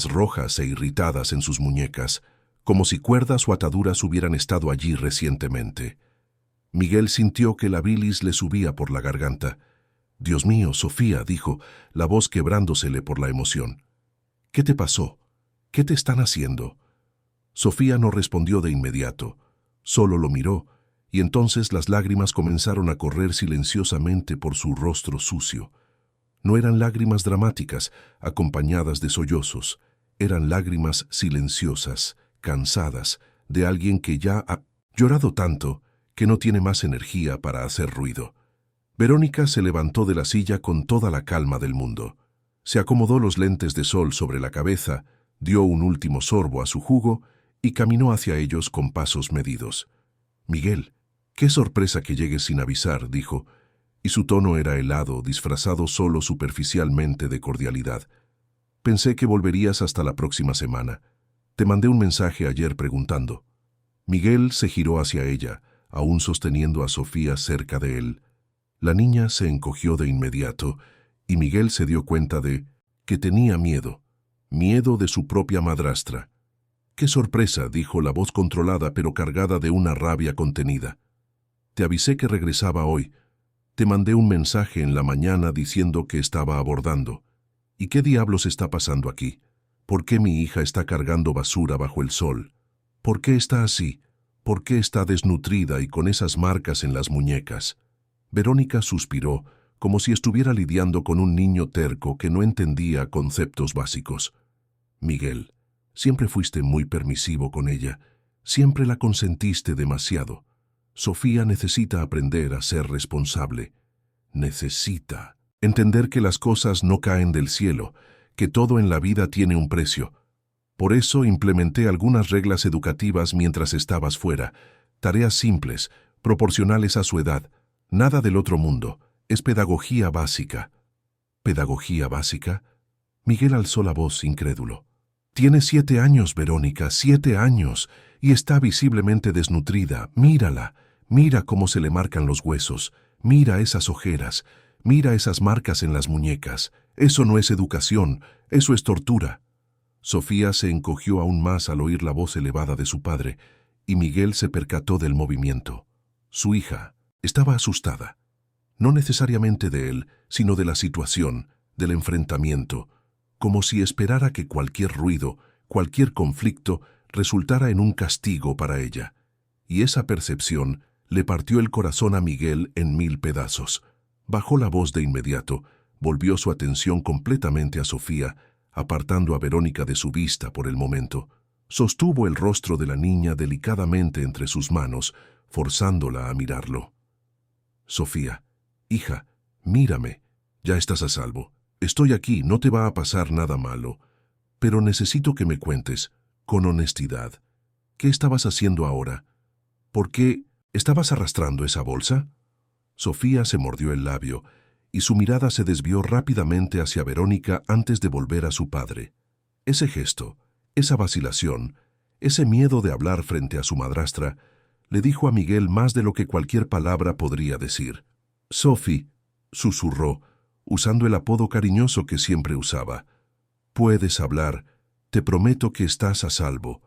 rojas e irritadas en sus muñecas, como si cuerdas o ataduras hubieran estado allí recientemente. Miguel sintió que la bilis le subía por la garganta. Dios mío, Sofía, dijo, la voz quebrándosele por la emoción. ¿Qué te pasó? ¿Qué te están haciendo? Sofía no respondió de inmediato, solo lo miró, y entonces las lágrimas comenzaron a correr silenciosamente por su rostro sucio. No eran lágrimas dramáticas, acompañadas de sollozos, eran lágrimas silenciosas, cansadas, de alguien que ya ha llorado tanto que no tiene más energía para hacer ruido. Verónica se levantó de la silla con toda la calma del mundo. Se acomodó los lentes de sol sobre la cabeza, dio un último sorbo a su jugo y caminó hacia ellos con pasos medidos. «Miguel, qué sorpresa que llegues sin avisar», dijo, y su tono era helado, disfrazado solo superficialmente de cordialidad. «Pensé que volverías hasta la próxima semana. Te mandé un mensaje ayer preguntando». Miguel se giró hacia ella, aún sosteniendo a Sofía cerca de él. La niña se encogió de inmediato, y Miguel se dio cuenta de que tenía miedo de su propia madrastra. «¡Qué sorpresa!», dijo la voz controlada pero cargada de una rabia contenida. «Te avisé que regresaba hoy. Te mandé un mensaje en la mañana diciendo que estaba abordando. ¿Y qué diablos está pasando aquí? ¿Por qué mi hija está cargando basura bajo el sol? ¿Por qué está así? ¿Por qué está desnutrida y con esas marcas en las muñecas?» Verónica suspiró, como si estuviera lidiando con un niño terco que no entendía conceptos básicos. «Miguel, siempre fuiste muy permisivo con ella. Siempre la consentiste demasiado. Sofía necesita aprender a ser responsable. Necesita entender que las cosas no caen del cielo, que todo en la vida tiene un precio. Por eso implementé algunas reglas educativas mientras estabas fuera, tareas simples, proporcionales a su edad. Nada del otro mundo, es pedagogía básica». «¿Pedagogía básica?». Miguel alzó la voz incrédulo. «Tiene 7 años, Verónica, 7 años, y está visiblemente desnutrida. Mírala, mira cómo se le marcan los huesos, mira esas ojeras, mira esas marcas en las muñecas. Eso no es educación, eso es tortura». Sofía se encogió aún más al oír la voz elevada de su padre, y Miguel se percató del movimiento. Su hija estaba asustada, no necesariamente de él, sino de la situación, del enfrentamiento, como si esperara que cualquier ruido, cualquier conflicto, resultara en un castigo para ella. Y esa percepción le partió el corazón a Miguel en 1000 pedazos. Bajó la voz de inmediato, volvió su atención completamente a Sofía, apartando a Verónica de su vista por el momento. Sostuvo el rostro de la niña delicadamente entre sus manos, forzándola a mirarlo. «Sofía, hija, mírame, ya estás a salvo. Estoy aquí, no te va a pasar nada malo. Pero necesito que me cuentes, con honestidad, ¿qué estabas haciendo ahora? ¿Por qué estabas arrastrando esa bolsa?» Sofía se mordió el labio, y su mirada se desvió rápidamente hacia Verónica antes de volver a su padre. Ese gesto, esa vacilación, ese miedo de hablar frente a su madrastra, le dijo a Miguel más de lo que cualquier palabra podría decir. «Sophie», susurró, usando el apodo cariñoso que siempre usaba. «Puedes hablar, te prometo que estás a salvo».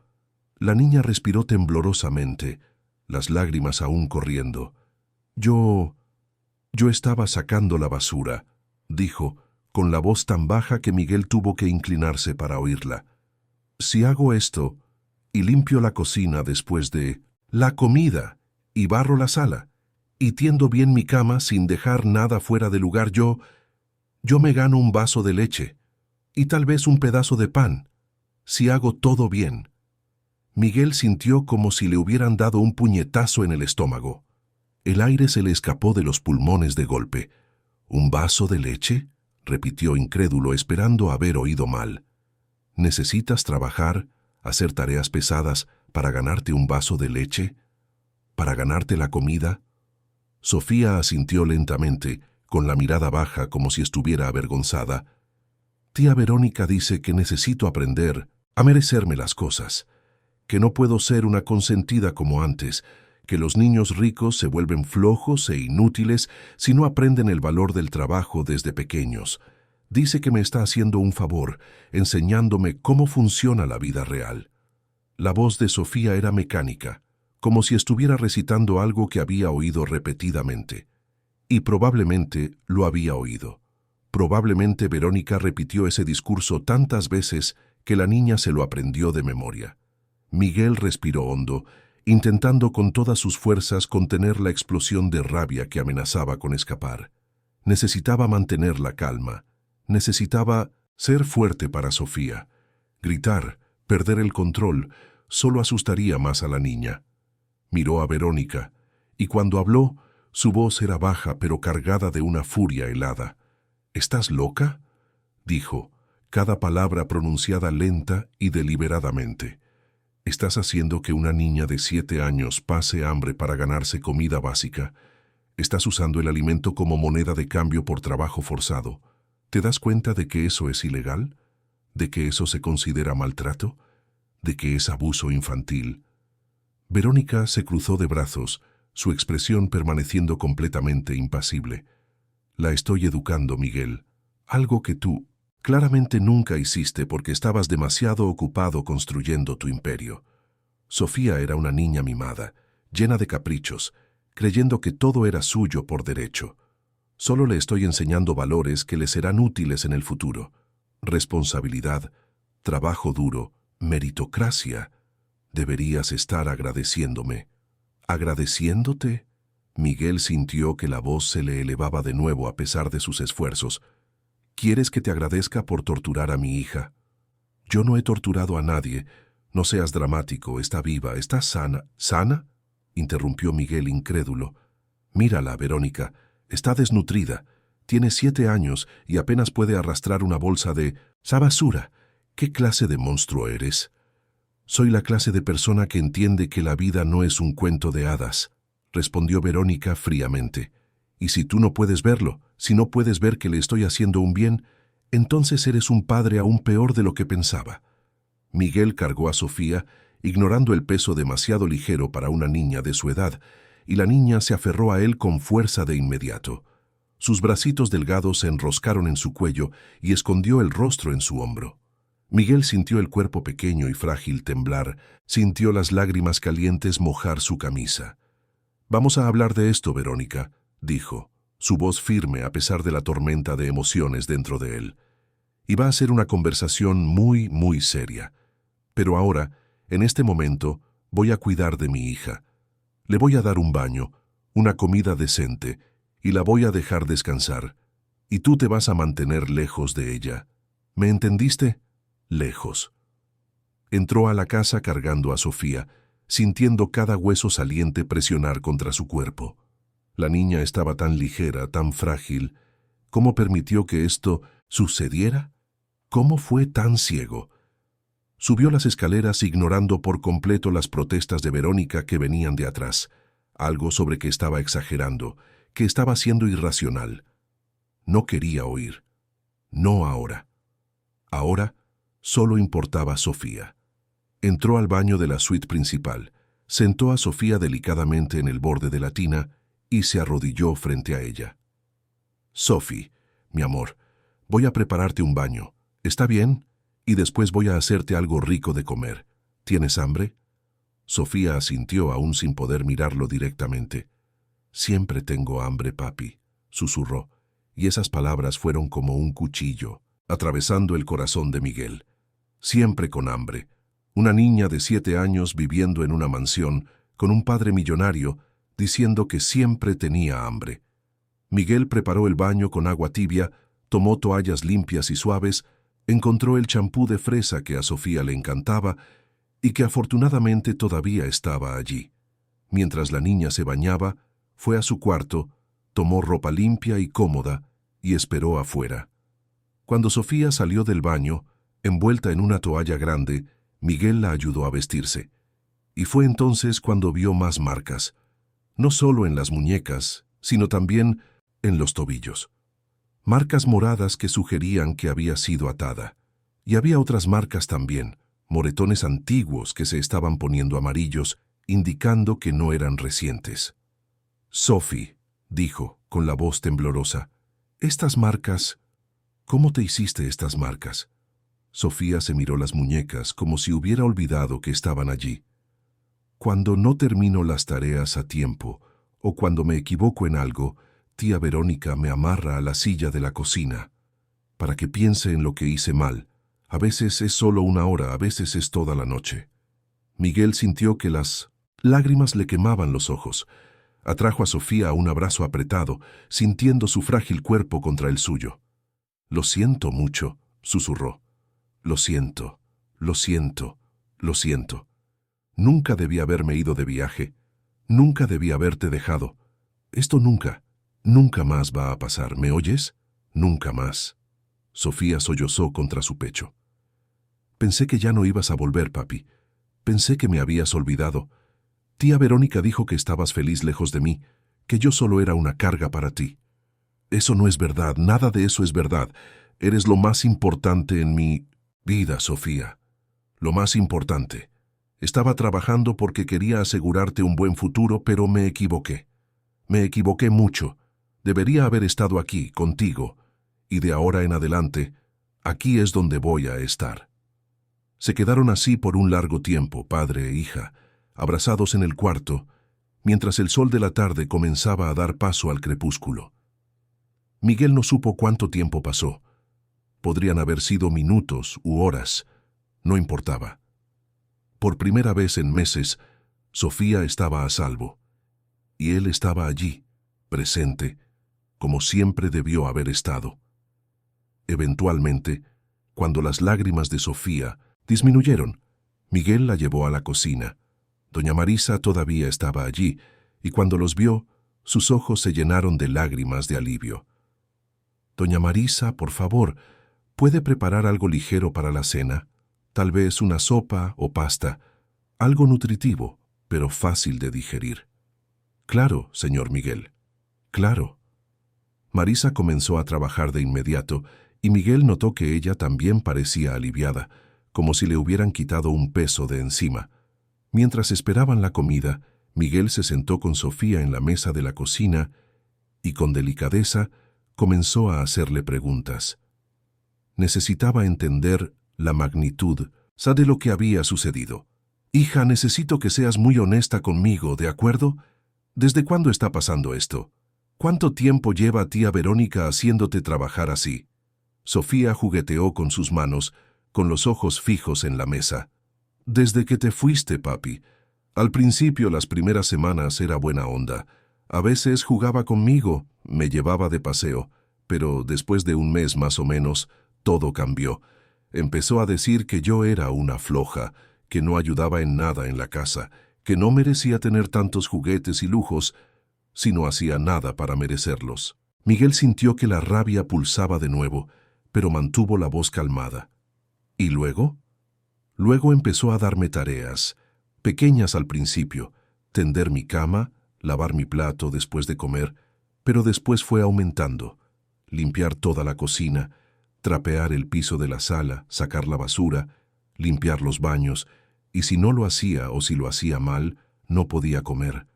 La niña respiró temblorosamente, las lágrimas aún corriendo. Yo estaba sacando la basura», dijo, con la voz tan baja que Miguel tuvo que inclinarse para oírla. «Si hago esto, y limpio la cocina después de la comida, y barro la sala, y tiendo bien mi cama sin dejar nada fuera de lugar, yo me gano un vaso de leche, y tal vez un pedazo de pan, si hago todo bien». Miguel sintió como si le hubieran dado un puñetazo en el estómago. El aire se le escapó de los pulmones de golpe. «¿Un vaso de leche?», repitió incrédulo, esperando haber oído mal. «¿Necesitas trabajar, hacer tareas pesadas para ganarte un vaso de leche? ¿Para ganarte la comida?». Sofía asintió lentamente, con la mirada baja como si estuviera avergonzada. «Tía Verónica dice que necesito aprender a merecerme las cosas, que no puedo ser una consentida como antes, que los niños ricos se vuelven flojos e inútiles si no aprenden el valor del trabajo desde pequeños. Dice que me está haciendo un favor, enseñándome cómo funciona la vida real». La voz de Sofía era mecánica, como si estuviera recitando algo que había oído repetidamente. Y probablemente lo había oído. Probablemente Verónica repitió ese discurso tantas veces que la niña se lo aprendió de memoria. Miguel respiró hondo, intentando con todas sus fuerzas contener la explosión de rabia que amenazaba con escapar. Necesitaba mantener la calma. Necesitaba ser fuerte para Sofía. Gritar, perder el control, solo asustaría más a la niña. Miró a Verónica, y cuando habló, su voz era baja pero cargada de una furia helada. «¿Estás loca?», dijo, cada palabra pronunciada lenta y deliberadamente. «Estás haciendo que una niña de 7 años pase hambre para ganarse comida básica. Estás usando el alimento como moneda de cambio por trabajo forzado. ¿Te das cuenta de que eso es ilegal? ¿De que eso se considera maltrato? ¿De que es abuso infantil?». Verónica se cruzó de brazos, su expresión permaneciendo completamente impasible. «La estoy educando, Miguel. Algo que tú claramente nunca hiciste porque estabas demasiado ocupado construyendo tu imperio». Sofía era una niña mimada, llena de caprichos, creyendo que todo era suyo por derecho. «Solo le estoy enseñando valores que le serán útiles en el futuro. Responsabilidad, trabajo duro, meritocracia. Deberías estar agradeciéndome». «¿Agradeciéndote?». Miguel sintió que la voz se le elevaba de nuevo a pesar de sus esfuerzos. «¿Quieres que te agradezca por torturar a mi hija?». «Yo no he torturado a nadie. No seas dramático, está viva, está sana». «¿Sana?», interrumpió Miguel incrédulo. «Mírala, Verónica, está desnutrida. Tiene 7 años y apenas puede arrastrar una bolsa de esa basura. ¿Qué clase de monstruo eres?». «Soy la clase de persona que entiende que la vida no es un cuento de hadas», respondió Verónica fríamente. «Y si tú no puedes verlo, si no puedes ver que le estoy haciendo un bien, entonces eres un padre aún peor de lo que pensaba». Miguel cargó a Sofía, ignorando el peso demasiado ligero para una niña de su edad, y la niña se aferró a él con fuerza de inmediato. Sus bracitos delgados se enroscaron en su cuello y escondió el rostro en su hombro. Miguel sintió el cuerpo pequeño y frágil temblar, sintió las lágrimas calientes mojar su camisa. «Vamos a hablar de esto, Verónica», dijo, su voz firme a pesar de la tormenta de emociones dentro de él. «Y va a ser una conversación muy, muy seria. Pero ahora, en este momento, voy a cuidar de mi hija. Le voy a dar un baño, una comida decente, y la voy a dejar descansar. Y tú te vas a mantener lejos de ella. ¿Me entendiste? Lejos». Entró a la casa cargando a Sofía, sintiendo cada hueso saliente presionar contra su cuerpo. La niña estaba tan ligera, tan frágil. ¿Cómo permitió que esto sucediera? ¿Cómo fue tan ciego? Subió las escaleras ignorando por completo las protestas de Verónica que venían de atrás, algo sobre que estaba exagerando, que estaba siendo irracional. No quería oír. No ahora. Ahora solo importaba Sofía. Entró al baño de la suite principal, sentó a Sofía delicadamente en el borde de la tina y se arrodilló frente a ella. «Sophie, mi amor, voy a prepararte un baño. ¿Está bien? Y después voy a hacerte algo rico de comer. ¿Tienes hambre?». Sofía asintió aún sin poder mirarlo directamente. «Siempre tengo hambre, papi», susurró, y esas palabras fueron como un cuchillo, atravesando el corazón de Miguel. Siempre con hambre. Una niña de 7 años viviendo en una mansión, con un padre millonario, diciendo que siempre tenía hambre. Miguel preparó el baño con agua tibia, tomó toallas limpias y suaves, encontró el champú de fresa que a Sofía le encantaba y que afortunadamente todavía estaba allí. Mientras la niña se bañaba, fue a su cuarto, tomó ropa limpia y cómoda y esperó afuera. Cuando Sofía salió del baño, envuelta en una toalla grande, Miguel la ayudó a vestirse. Y fue entonces cuando vio más marcas, no solo en las muñecas, sino también en los tobillos. Marcas moradas que sugerían que había sido atada. Y había otras marcas también, moretones antiguos que se estaban poniendo amarillos, indicando que no eran recientes. «Sophie», dijo, con la voz temblorosa, «estas marcas, ¿cómo te hiciste estas marcas?». Sofía se miró las muñecas como si hubiera olvidado que estaban allí. «Cuando no termino las tareas a tiempo, o cuando me equivoco en algo, Tía Verónica me amarra a la silla de la cocina para que piense en lo que hice mal. A veces es solo una hora, a veces es toda la noche. Miguel sintió que las lágrimas le quemaban los ojos. Atrajo a Sofía a un abrazo apretado, sintiendo su frágil cuerpo contra el suyo. «Lo siento mucho», susurró. «Lo siento, lo siento, lo siento. Nunca debí haberme ido de viaje. Nunca debí haberte dejado. Esto nunca, nunca más va a pasar, ¿me oyes? Nunca más». Sofía sollozó contra su pecho. «Pensé que ya no ibas a volver, papi. Pensé que me habías olvidado. Tía Verónica dijo que estabas feliz lejos de mí, que yo solo era una carga para ti. Eso no es verdad, nada de eso es verdad. Eres lo más importante en mi vida, Sofía. Lo más importante. Estaba trabajando porque quería asegurarte un buen futuro, pero me equivoqué. Me equivoqué mucho. Debería haber estado aquí, contigo. Y de ahora en adelante, aquí es donde voy a estar». Se quedaron así por un largo tiempo, padre e hija, abrazados en el cuarto, mientras el sol de la tarde comenzaba a dar paso al crepúsculo. Miguel no supo cuánto tiempo pasó. Podrían haber sido minutos u horas, no importaba. Por primera vez en meses, Sofía estaba a salvo, y él estaba allí, presente, como siempre debió haber estado. Eventualmente, cuando las lágrimas de Sofía disminuyeron, Miguel la llevó a la cocina. Doña Marisa todavía estaba allí, y cuando los vio, sus ojos se llenaron de lágrimas de alivio. «Doña Marisa, por favor, ¿puede preparar algo ligero para la cena? Tal vez una sopa o pasta, algo nutritivo, pero fácil de digerir». «Claro, señor Miguel, claro». Marisa comenzó a trabajar de inmediato, y Miguel notó que ella también parecía aliviada, como si le hubieran quitado un peso de encima. Mientras esperaban la comida, Miguel se sentó con Sofía en la mesa de la cocina y con delicadeza comenzó a hacerle preguntas. Necesitaba entender la magnitud de lo que había sucedido. «Hija, necesito que seas muy honesta conmigo, ¿de acuerdo? ¿Desde cuándo está pasando esto? ¿Cuánto tiempo lleva tía Verónica haciéndote trabajar así?» Sofía jugueteó con sus manos, con los ojos fijos en la mesa. «Desde que te fuiste, papi. Al principio, las primeras semanas, era buena onda. A veces jugaba conmigo, me llevaba de paseo, pero después de un mes más o menos, todo cambió. Empezó a decir que yo era una floja, que no ayudaba en nada en la casa, que no merecía tener tantos juguetes y lujos, si no hacía nada para merecerlos». Miguel sintió que la rabia pulsaba de nuevo, pero mantuvo la voz calmada. «¿Y luego?» «Luego empezó a darme tareas, pequeñas al principio, tender mi cama, lavar mi plato después de comer, pero después fue aumentando. Limpiar toda la cocina, trapear el piso de la sala, sacar la basura, limpiar los baños, y si no lo hacía o si lo hacía mal, no podía comer,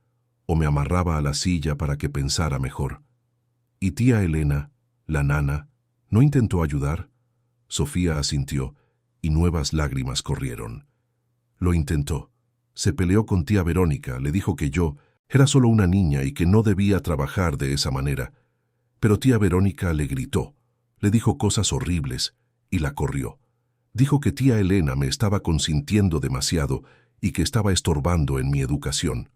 o me amarraba a la silla para que pensara mejor». «¿Y tía Elena, la nana, no intentó ayudar?» Sofía asintió, y nuevas lágrimas corrieron. «Lo intentó. Se peleó con tía Verónica, le dijo que yo era solo una niña y que no debía trabajar de esa manera. Pero tía Verónica le gritó, le dijo cosas horribles y la corrió. Dijo que tía Elena me estaba consintiendo demasiado y que estaba estorbando en mi educación».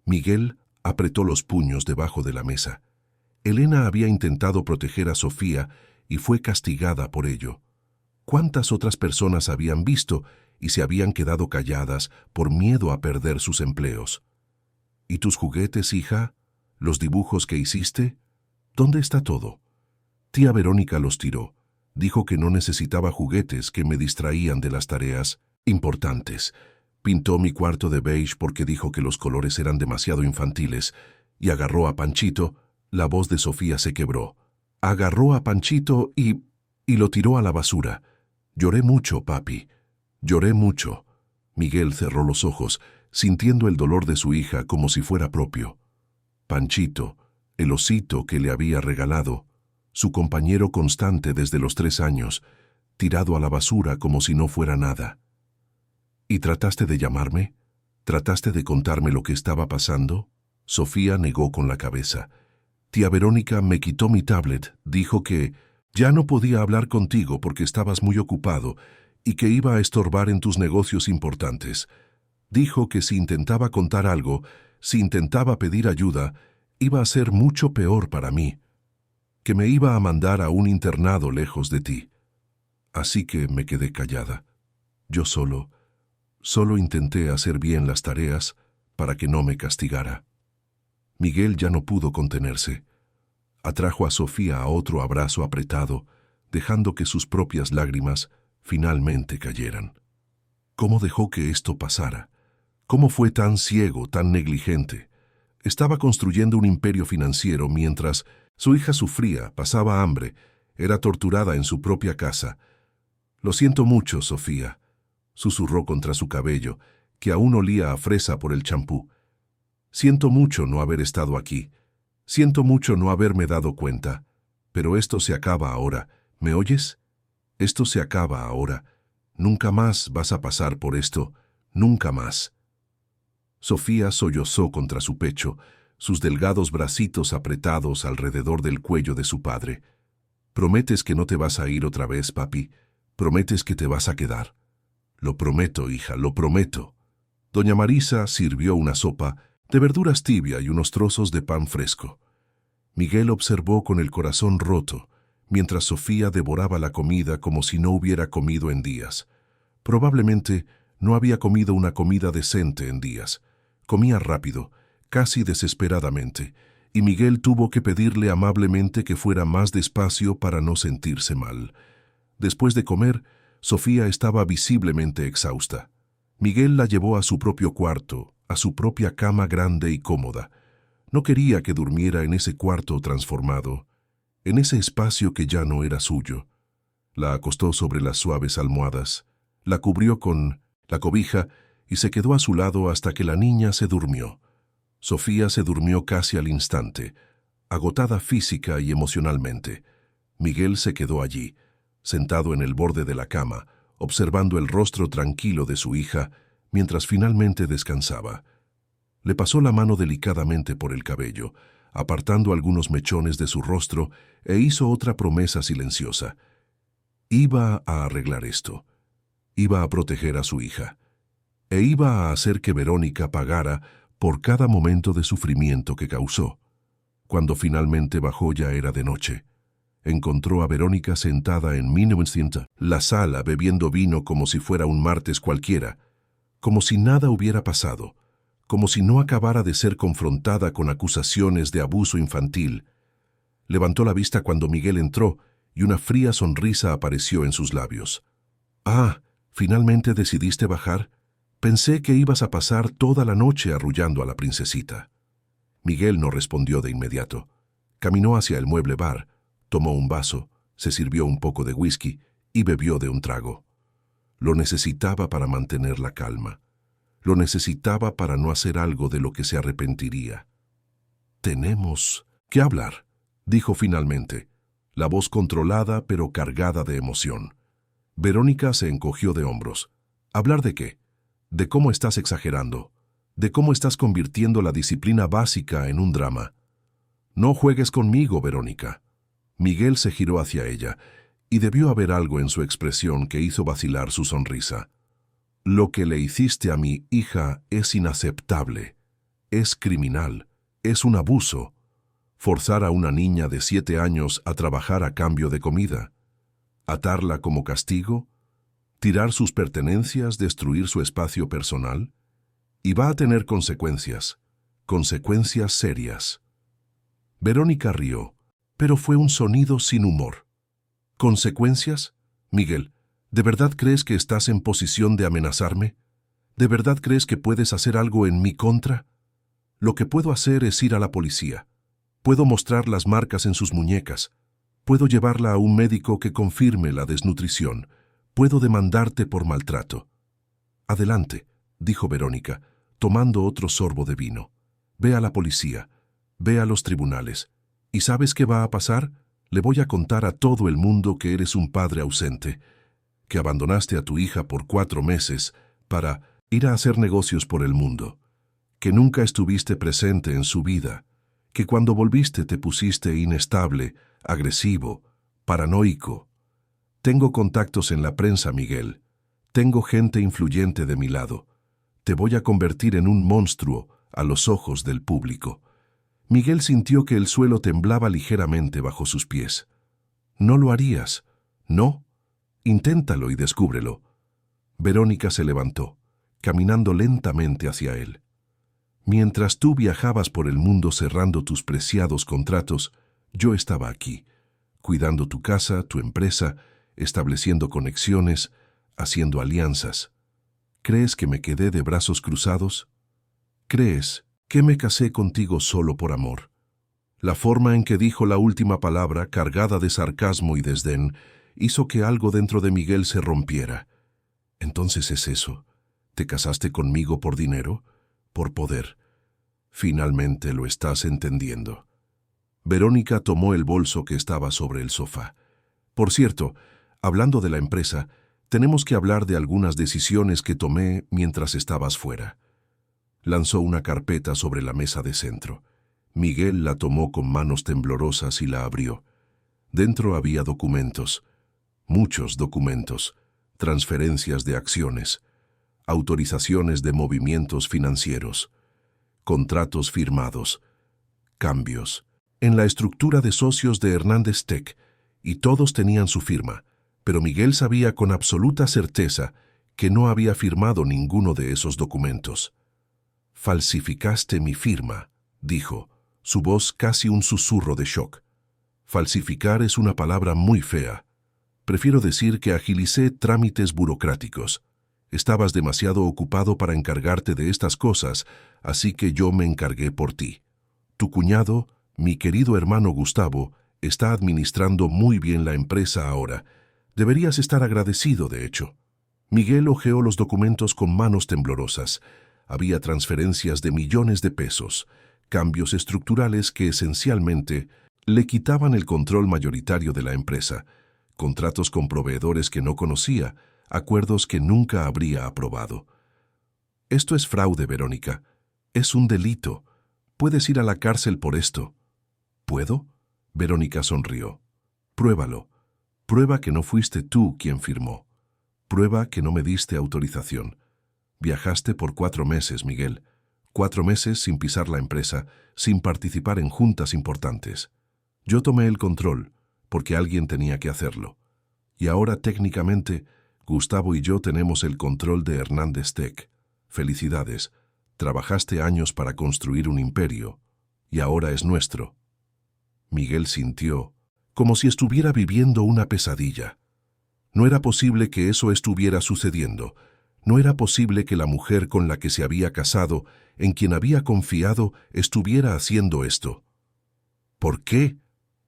Miguel apretó los puños debajo de la mesa. Elena había intentado proteger a Sofía y fue castigada por ello. ¿Cuántas otras personas habían visto y se habían quedado calladas por miedo a perder sus empleos? «¿Y tus juguetes, hija? ¿Los dibujos que hiciste? ¿Dónde está todo?» Tía Verónica los tiró. Dijo que no necesitaba juguetes que me distraían de las tareas importantes. Pintó mi cuarto de beige porque dijo que los colores eran demasiado infantiles y agarró a Panchito. La voz de Sofía se quebró. Agarró a Panchito y lo tiró a la basura. «Lloré mucho, papi. Lloré mucho». Miguel cerró los ojos, sintiendo el dolor de su hija como si fuera propio. Panchito, el osito que le había regalado, su compañero constante desde los 3 años, tirado a la basura como si no fuera nada. «¿Y trataste de llamarme? ¿Trataste de contarme lo que estaba pasando?» Sofía negó con la cabeza. Tía Verónica me quitó mi tablet, dijo que ya no podía hablar contigo porque estabas muy ocupado y que iba a estorbar en tus negocios importantes. Dijo que si intentaba contar algo, si intentaba pedir ayuda, iba a ser mucho peor para mí, que me iba a mandar a un internado lejos de ti. Así que me quedé callada. Yo solo intenté hacer bien las tareas para que no me castigara. Miguel ya no pudo contenerse. Atrajo a Sofía a otro abrazo apretado, dejando que sus propias lágrimas finalmente cayeran. ¿Cómo dejó que esto pasara? ¿Cómo fue tan ciego, tan negligente? Estaba construyendo un imperio financiero mientras su hija sufría, pasaba hambre, era torturada en su propia casa. Lo siento mucho, Sofía, susurró contra su cabello, que aún olía a fresa por el champú. Siento mucho no haber estado aquí. Siento mucho no haberme dado cuenta. Pero esto se acaba ahora. ¿Me oyes? Esto se acaba ahora. Nunca más vas a pasar por esto. Nunca más. Sofía sollozó contra su pecho, sus delgados bracitos apretados alrededor del cuello de su padre. ¿Prometes que no te vas a ir otra vez, papi? ¿Prometes que te vas a quedar? Lo prometo, hija, lo prometo. Doña Marisa sirvió una sopa de verduras tibia y unos trozos de pan fresco. Miguel observó con el corazón roto, mientras Sofía devoraba la comida como si no hubiera comido en días. Probablemente no había comido una comida decente en días. Comía rápido, casi desesperadamente, y Miguel tuvo que pedirle amablemente que fuera más despacio para no sentirse mal. Después de comer, Sofía estaba visiblemente exhausta. Miguel la llevó a su propio cuarto, a su propia cama grande y cómoda. No quería que durmiera en ese cuarto transformado, en ese espacio que ya no era suyo. La acostó sobre las suaves almohadas, la cubrió con la cobija y se quedó a su lado hasta que la niña se durmió. Sofía se durmió casi al instante, agotada física y emocionalmente. Miguel se quedó allí, sentado en el borde de la cama, observando el rostro tranquilo de su hija, mientras finalmente descansaba. Le pasó la mano delicadamente por el cabello, apartando algunos mechones de su rostro, e hizo otra promesa silenciosa. Iba a arreglar esto. Iba a proteger a su hija. E iba a hacer que Verónica pagara por cada momento de sufrimiento que causó. Cuando finalmente bajó ya era de noche. Encontró a Verónica sentada en 1900, la sala bebiendo vino como si fuera un martes cualquiera, como si nada hubiera pasado, como si no acabara de ser confrontada con acusaciones de abuso infantil. Levantó la vista cuando Miguel entró y una fría sonrisa apareció en sus labios. «Ah, ¿finalmente decidiste bajar? Pensé que ibas a pasar toda la noche arrullando a la princesita». Miguel no respondió de inmediato. Caminó hacia el mueble bar, tomó un vaso, se sirvió un poco de whisky y bebió de un trago. Lo necesitaba para mantener la calma. Lo necesitaba para no hacer algo de lo que se arrepentiría. «Tenemos que hablar», dijo finalmente, la voz controlada pero cargada de emoción. Verónica se encogió de hombros. «¿Hablar de qué? De cómo estás exagerando, de cómo estás convirtiendo la disciplina básica en un drama». «No juegues conmigo, Verónica». Miguel se giró hacia ella, y debió haber algo en su expresión que hizo vacilar su sonrisa. «Lo que le hiciste a mi hija es inaceptable, es criminal, es un abuso. Forzar a una niña de 7 años a trabajar a cambio de comida, atarla como castigo, tirar sus pertenencias, destruir su espacio personal, y va a tener consecuencias, consecuencias serias». Verónica rió, pero fue un sonido sin humor. «¿Consecuencias? Miguel, ¿de verdad crees que estás en posición de amenazarme? ¿De verdad crees que puedes hacer algo en mi contra? Lo que puedo hacer es ir a la policía. Puedo mostrar las marcas en sus muñecas. Puedo llevarla a un médico que confirme la desnutrición. Puedo demandarte por maltrato». «Adelante», dijo Verónica, tomando otro sorbo de vino. «Ve a la policía. Ve a los tribunales. ¿Y sabes qué va a pasar? Le voy a contar a todo el mundo que eres un padre ausente, que abandonaste a tu hija por 4 meses para ir a hacer negocios por el mundo, que nunca estuviste presente en su vida, que cuando volviste te pusiste inestable, agresivo, paranoico. Tengo contactos en la prensa, Miguel. Tengo gente influyente de mi lado. Te voy a convertir en un monstruo a los ojos del público. Miguel sintió que el suelo temblaba ligeramente bajo sus pies. No lo harías. No. Inténtalo y descúbrelo. Verónica se levantó, caminando lentamente hacia él. Mientras tú viajabas por el mundo cerrando tus preciados contratos, yo estaba aquí, cuidando tu casa, tu empresa, estableciendo conexiones, haciendo alianzas. ¿Crees que me quedé de brazos cruzados? ¿Crees que me casé contigo solo por amor? La forma en que dijo la última palabra, cargada de sarcasmo y desdén, hizo que algo dentro de Miguel se rompiera. Entonces es eso. ¿Te casaste conmigo por dinero? Por poder. Finalmente lo estás entendiendo. Verónica tomó el bolso que estaba sobre el sofá. Por cierto, hablando de la empresa, tenemos que hablar de algunas decisiones que tomé mientras estabas fuera. Lanzó una carpeta sobre la mesa de centro. Miguel la tomó con manos temblorosas y la abrió. Dentro había documentos, muchos documentos, transferencias de acciones, autorizaciones de movimientos financieros, contratos firmados, cambios, en la estructura de socios de Hernández Tech, y todos tenían su firma, pero Miguel sabía con absoluta certeza que no había firmado ninguno de esos documentos. «Falsificaste mi firma», dijo, su voz casi un susurro de shock. Falsificar es una palabra muy fea. Prefiero decir que agilicé trámites burocráticos. Estabas demasiado ocupado para encargarte de estas cosas, así que yo me encargué por ti. Tu cuñado, mi querido hermano Gustavo, está administrando muy bien la empresa ahora. Deberías estar agradecido, de hecho. Miguel hojeó los documentos con manos temblorosas. Había transferencias de millones de pesos, cambios estructurales que esencialmente le quitaban el control mayoritario de la empresa, contratos con proveedores que no conocía, acuerdos que nunca habría aprobado. Esto es fraude, Verónica. Es un delito. Puedes ir a la cárcel por esto. ¿Puedo? Verónica sonrió. Pruébalo. Prueba que no fuiste tú quien firmó. Prueba que no me diste autorización. Viajaste por 4 meses, Miguel. 4 meses sin pisar la empresa, sin participar en juntas importantes. Yo tomé el control, porque alguien tenía que hacerlo. Y ahora, técnicamente, Gustavo y yo tenemos el control de Hernández Tech. Felicidades. Trabajaste años para construir un imperio, y ahora es nuestro. Miguel sintió como si estuviera viviendo una pesadilla. No era posible que eso estuviera sucediendo. No era posible que la mujer con la que se había casado, en quien había confiado, estuviera haciendo esto. ¿Por qué?,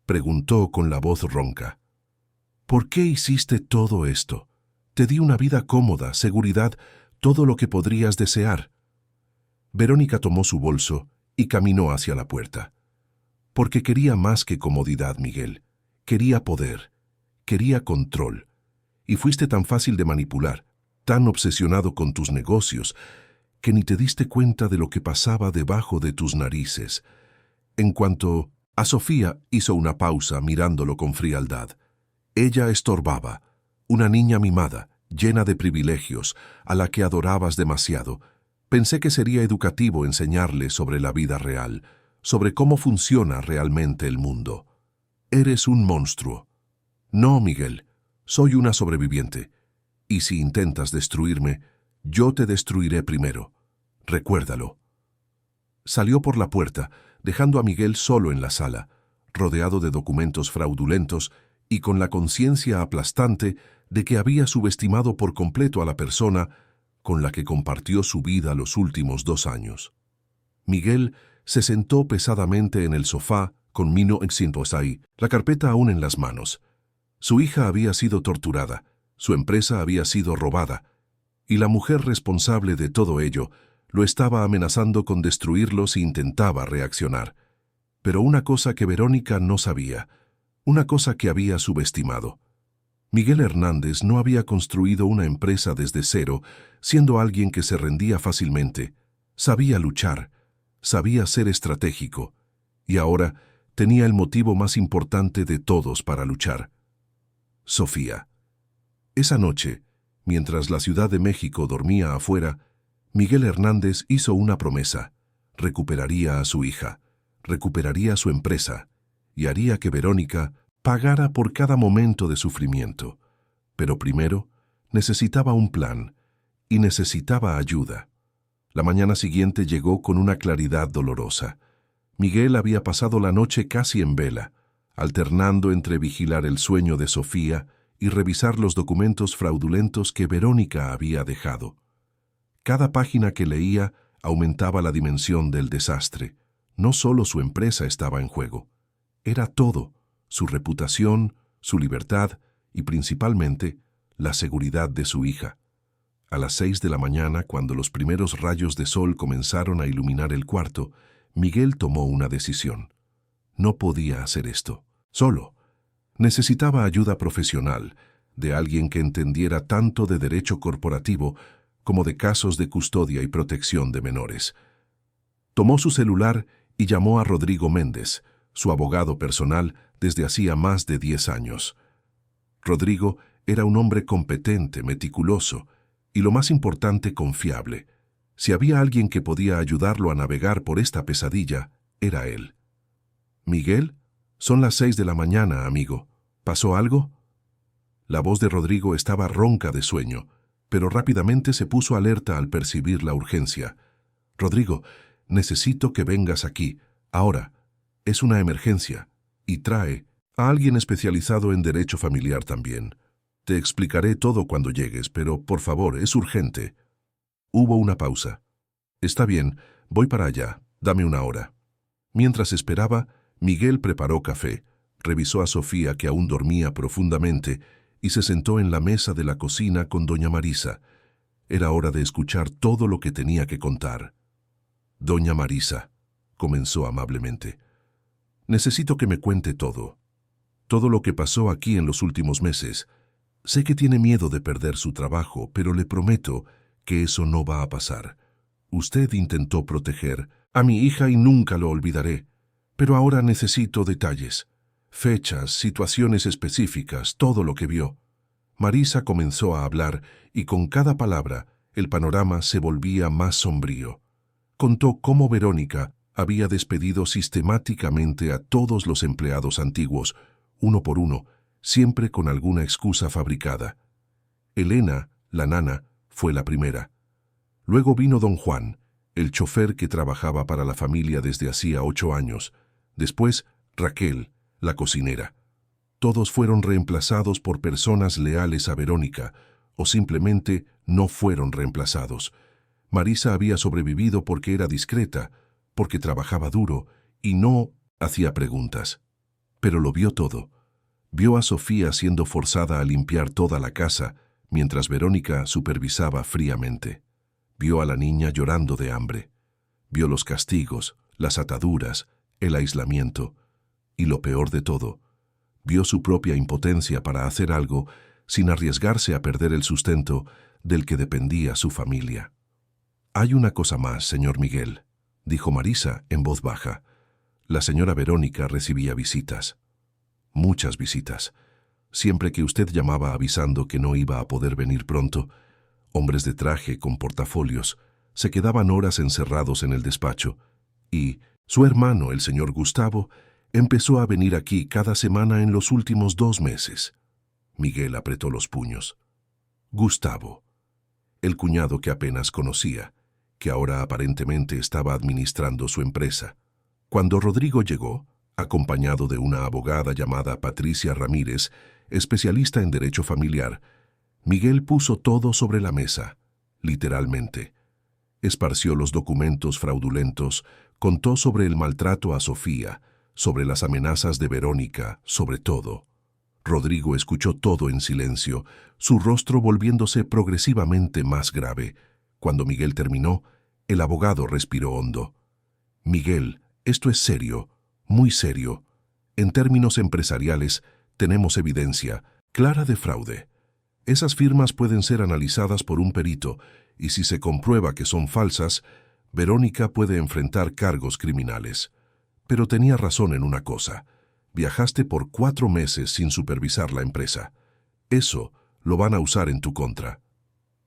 preguntó con la voz ronca. ¿Por qué hiciste todo esto? Te di una vida cómoda, seguridad, todo lo que podrías desear. Verónica tomó su bolso y caminó hacia la puerta. Porque quería más que comodidad, Miguel. Quería poder, quería control. Y fuiste tan fácil de manipular, tan obsesionado con tus negocios, que ni te diste cuenta de lo que pasaba debajo de tus narices. En cuanto a Sofía, hizo una pausa mirándolo con frialdad. Ella estorbaba, una niña mimada, llena de privilegios, a la que adorabas demasiado. Pensé que sería educativo enseñarle sobre la vida real, sobre cómo funciona realmente el mundo. Eres un monstruo. No, Miguel, soy una sobreviviente. Y si intentas destruirme, yo te destruiré primero. Recuérdalo. Salió por la puerta, dejando a Miguel solo en la sala, rodeado de documentos fraudulentos y con la conciencia aplastante de que había subestimado por completo a la persona con la que compartió su vida los últimos 2 años. Miguel se sentó pesadamente en el sofá con Mino ahí, la carpeta aún en las manos. Su hija había sido torturada, su empresa había sido robada, y la mujer responsable de todo ello lo estaba amenazando con destruirlo si intentaba reaccionar. Pero una cosa que Verónica no sabía, una cosa que había subestimado. Miguel Hernández no había construido una empresa desde cero, siendo alguien que se rendía fácilmente. Sabía luchar, sabía ser estratégico, Y ahora tenía el motivo más importante de todos para luchar. Sofía. Esa noche, mientras la Ciudad de México dormía afuera, Miguel Hernández hizo una promesa. Recuperaría a su hija, recuperaría su empresa y haría que Verónica pagara por cada momento de sufrimiento. Pero primero necesitaba un plan y necesitaba ayuda. La mañana siguiente llegó con una claridad dolorosa. Miguel había pasado la noche casi en vela, alternando entre vigilar el sueño de Sofía y revisar los documentos fraudulentos que Verónica había dejado. Cada página que leía aumentaba la dimensión del desastre. No solo su empresa estaba en juego, era todo, su reputación, su libertad y principalmente la seguridad de su hija. A las 6 de la mañana, cuando los primeros rayos de sol comenzaron a iluminar el cuarto, Miguel tomó una decisión. No podía hacer esto solo. Necesitaba ayuda profesional, de alguien que entendiera tanto de derecho corporativo como de casos de custodia y protección de menores. Tomó su celular y llamó a Rodrigo Méndez, su abogado personal desde hacía más de 10 años. Rodrigo era un hombre competente, meticuloso y, lo más importante, confiable. Si había alguien que podía ayudarlo a navegar por esta pesadilla, era él. «Miguel, son las 6 de la mañana, amigo. ¿Pasó algo?» La voz de Rodrigo estaba ronca de sueño, pero rápidamente se puso alerta al percibir la urgencia. «Rodrigo, necesito que vengas aquí, ahora. Es una emergencia, y trae a alguien especializado en derecho familiar también. Te explicaré todo cuando llegues, pero por favor, es urgente». Hubo una pausa. «Está bien, voy para allá, dame una hora». Mientras esperaba, Miguel preparó café, revisó a Sofía, que aún dormía profundamente, y se sentó en la mesa de la cocina con doña Marisa. Era hora de escuchar todo lo que tenía que contar. «Doña Marisa», comenzó amablemente, «necesito que me cuente todo. Todo lo que pasó aquí en los últimos meses. Sé que tiene miedo de perder su trabajo, pero le prometo que eso no va a pasar. Usted intentó proteger a mi hija y nunca lo olvidaré. Pero ahora necesito detalles, fechas, situaciones específicas, todo lo que vio». Marisa comenzó a hablar y con cada palabra el panorama se volvía más sombrío. Contó cómo Verónica había despedido sistemáticamente a todos los empleados antiguos, uno por uno, siempre con alguna excusa fabricada. Elena, la nana, fue la primera. Luego vino don Juan, el chofer que trabajaba para la familia desde hacía 8 años. Después, Raquel, la cocinera. Todos fueron reemplazados por personas leales a Verónica, o simplemente no fueron reemplazados. Marisa había sobrevivido porque era discreta, porque trabajaba duro y no hacía preguntas. Pero lo vio todo. Vio a Sofía siendo forzada a limpiar toda la casa, mientras Verónica supervisaba fríamente. Vio a la niña llorando de hambre. Vio los castigos, las ataduras, el aislamiento. Y lo peor de todo, vio su propia impotencia para hacer algo sin arriesgarse a perder el sustento del que dependía su familia. «Hay una cosa más, señor Miguel», dijo Marisa en voz baja. La señora Verónica recibía visitas. Muchas visitas. Siempre que usted llamaba avisando que no iba a poder venir pronto, hombres de traje con portafolios se quedaban horas encerrados en el despacho, y su hermano, el señor Gustavo, empezó a venir aquí cada semana en los últimos 2 meses. Miguel apretó los puños. Gustavo, el cuñado que apenas conocía, que ahora aparentemente estaba administrando su empresa. Cuando Rodrigo llegó, acompañado de una abogada llamada Patricia Ramírez, especialista en derecho familiar, Miguel puso todo sobre la mesa, literalmente. Esparció los documentos fraudulentos, contó sobre el maltrato a Sofía, sobre las amenazas de Verónica, sobre todo. Rodrigo escuchó todo en silencio, su rostro volviéndose progresivamente más grave. Cuando Miguel terminó, el abogado respiró hondo. «Miguel, esto es serio, muy serio. En términos empresariales, tenemos evidencia clara de fraude. Esas firmas pueden ser analizadas por un perito, y si se comprueba que son falsas, Verónica puede enfrentar cargos criminales. Pero tenía razón en una cosa. Viajaste por 4 meses sin supervisar la empresa. Eso lo van a usar en tu contra.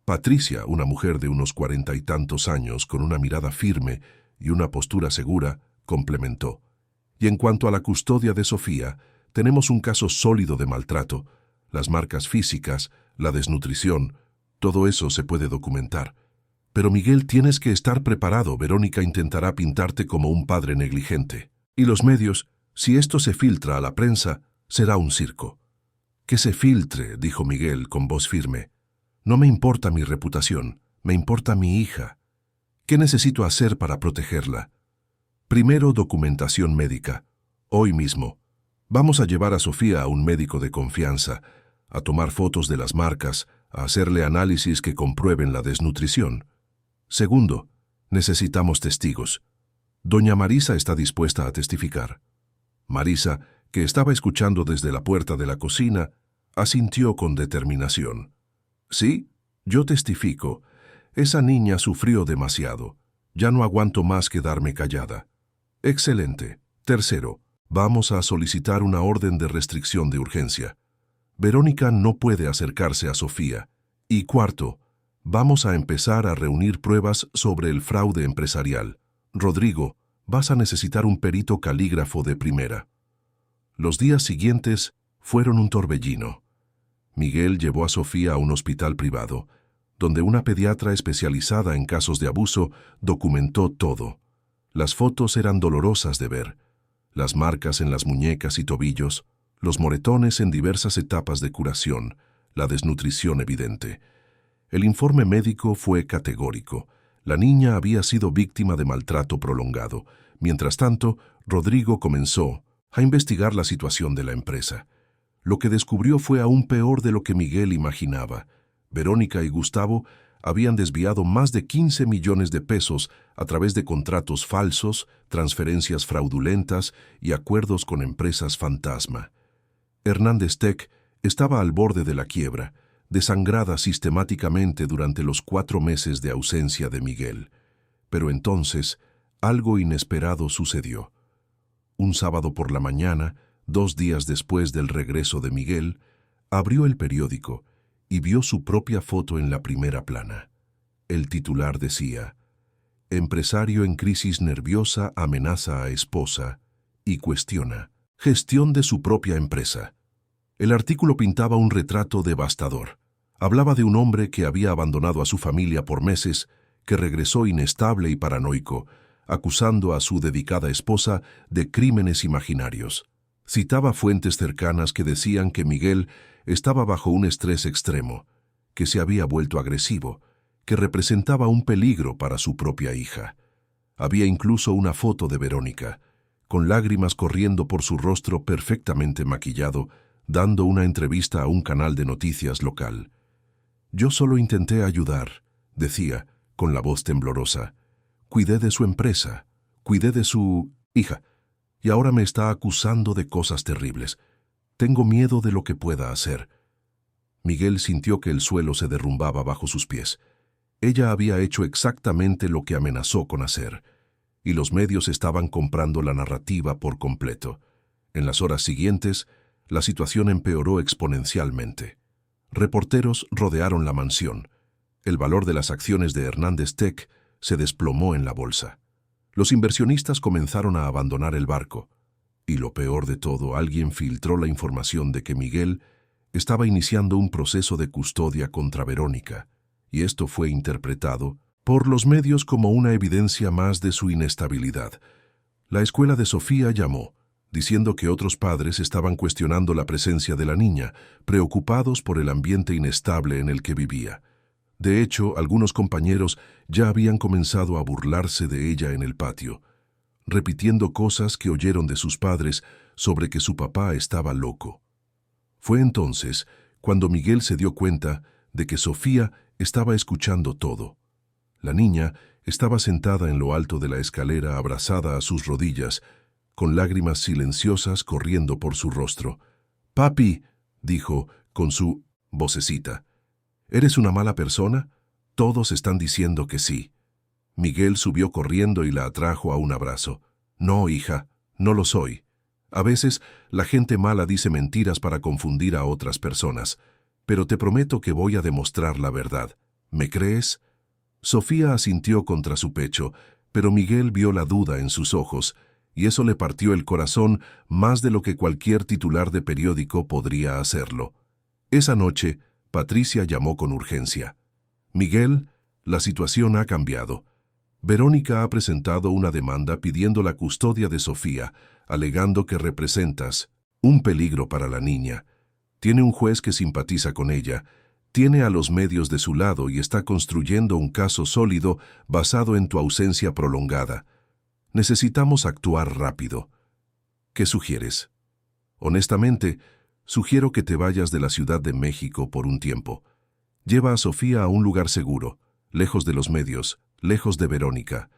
Patricia, una mujer de unos 40 y tantos años, con una mirada firme y una postura segura, complementó. Y en cuanto a la custodia de Sofía, tenemos un caso sólido de maltrato. Las marcas físicas, la desnutrición, todo eso se puede documentar. Pero Miguel, tienes que estar preparado. Verónica intentará pintarte como un padre negligente. Y los medios, si esto se filtra a la prensa, será un circo. Que se filtre, dijo Miguel con voz firme. No me importa mi reputación, me importa mi hija. ¿Qué necesito hacer para protegerla? Primero, documentación médica. Hoy mismo. Vamos a llevar a Sofía a un médico de confianza, a tomar fotos de las marcas, a hacerle análisis que comprueben la desnutrición. Segundo, necesitamos testigos. Doña Marisa está dispuesta a testificar. Marisa, que estaba escuchando desde la puerta de la cocina, asintió con determinación. Sí, yo testifico. Esa niña sufrió demasiado. Ya no aguanto más quedarme callada. Excelente. Tercero, vamos a solicitar una orden de restricción de urgencia. Verónica no puede acercarse a Sofía. Y cuarto, vamos a empezar a reunir pruebas sobre el fraude empresarial. Rodrigo, vas a necesitar un perito calígrafo de primera. Los días siguientes fueron un torbellino. Miguel llevó a Sofía a un hospital privado, donde una pediatra especializada en casos de abuso documentó todo. Las fotos eran dolorosas de ver. Las marcas en las muñecas y tobillos, los moretones en diversas etapas de curación, la desnutrición evidente. El informe médico fue categórico. La niña había sido víctima de maltrato prolongado. Mientras tanto, Rodrigo comenzó a investigar la situación de la empresa. Lo que descubrió fue aún peor de lo que Miguel imaginaba. Verónica y Gustavo habían desviado más de 15 millones de pesos a través de contratos falsos, transferencias fraudulentas y acuerdos con empresas fantasma. Hernández Tech estaba al borde de la quiebra, desangrada sistemáticamente durante los 4 meses de ausencia de Miguel. Pero entonces, algo inesperado sucedió. Un sábado por la mañana, 2 días después del regreso de Miguel, abrió el periódico y vio su propia foto en la primera plana. El titular decía: Empresario en crisis nerviosa amenaza a esposa y cuestiona gestión de su propia empresa. El artículo pintaba un retrato devastador. Hablaba de un hombre que había abandonado a su familia por meses, que regresó inestable y paranoico, acusando a su dedicada esposa de crímenes imaginarios. Citaba fuentes cercanas que decían que Miguel estaba bajo un estrés extremo, que se había vuelto agresivo, que representaba un peligro para su propia hija. Había incluso una foto de Verónica, con lágrimas corriendo por su rostro perfectamente maquillado, dando una entrevista a un canal de noticias local. Yo solo intenté ayudar, decía, con la voz temblorosa. Cuidé de su empresa, cuidé de su hija, y ahora me está acusando de cosas terribles. Tengo miedo de lo que pueda hacer. Miguel sintió que el suelo se derrumbaba bajo sus pies. Ella había hecho exactamente lo que amenazó con hacer, y los medios estaban comprando la narrativa por completo. En las horas siguientes, la situación empeoró exponencialmente. Reporteros rodearon la mansión. El valor de las acciones de Hernández Tech se desplomó en la bolsa. Los inversionistas comenzaron a abandonar el barco. Y lo peor de todo, alguien filtró la información de que Miguel estaba iniciando un proceso de custodia contra Verónica, y esto fue interpretado por los medios como una evidencia más de su inestabilidad. La escuela de Sofía llamó, diciendo que otros padres estaban cuestionando la presencia de la niña, preocupados por el ambiente inestable en el que vivía. De hecho, algunos compañeros ya habían comenzado a burlarse de ella en el patio, repitiendo cosas que oyeron de sus padres sobre que su papá estaba loco. Fue entonces cuando Miguel se dio cuenta de que Sofía estaba escuchando todo. La niña estaba sentada en lo alto de la escalera abrazada a sus rodillas, con lágrimas silenciosas corriendo por su rostro. «Papi», dijo con su vocecita, «¿eres una mala persona? Todos están diciendo que sí». Miguel subió corriendo y la atrajo a un abrazo. «No, hija, No lo soy. A veces, la gente mala dice mentiras para confundir a otras personas, pero te prometo que voy a demostrar la verdad. ¿Me crees? Sofía asintió contra su pecho, pero Miguel vio la duda en sus ojos, y eso le partió el corazón más de lo que cualquier titular de periódico podría hacerlo. Esa noche, Patricia llamó con urgencia. Miguel, la situación ha cambiado. Verónica ha presentado una demanda pidiendo la custodia de Sofía, alegando que representas un peligro para la niña. Tiene un juez que simpatiza con ella, tiene a los medios de su lado y está construyendo un caso sólido basado en tu ausencia prolongada. Necesitamos actuar rápido. ¿Qué sugieres? Honestamente, sugiero que te vayas de la Ciudad de México por un tiempo. Lleva a Sofía a un lugar seguro, lejos de los medios, lejos de Verónica.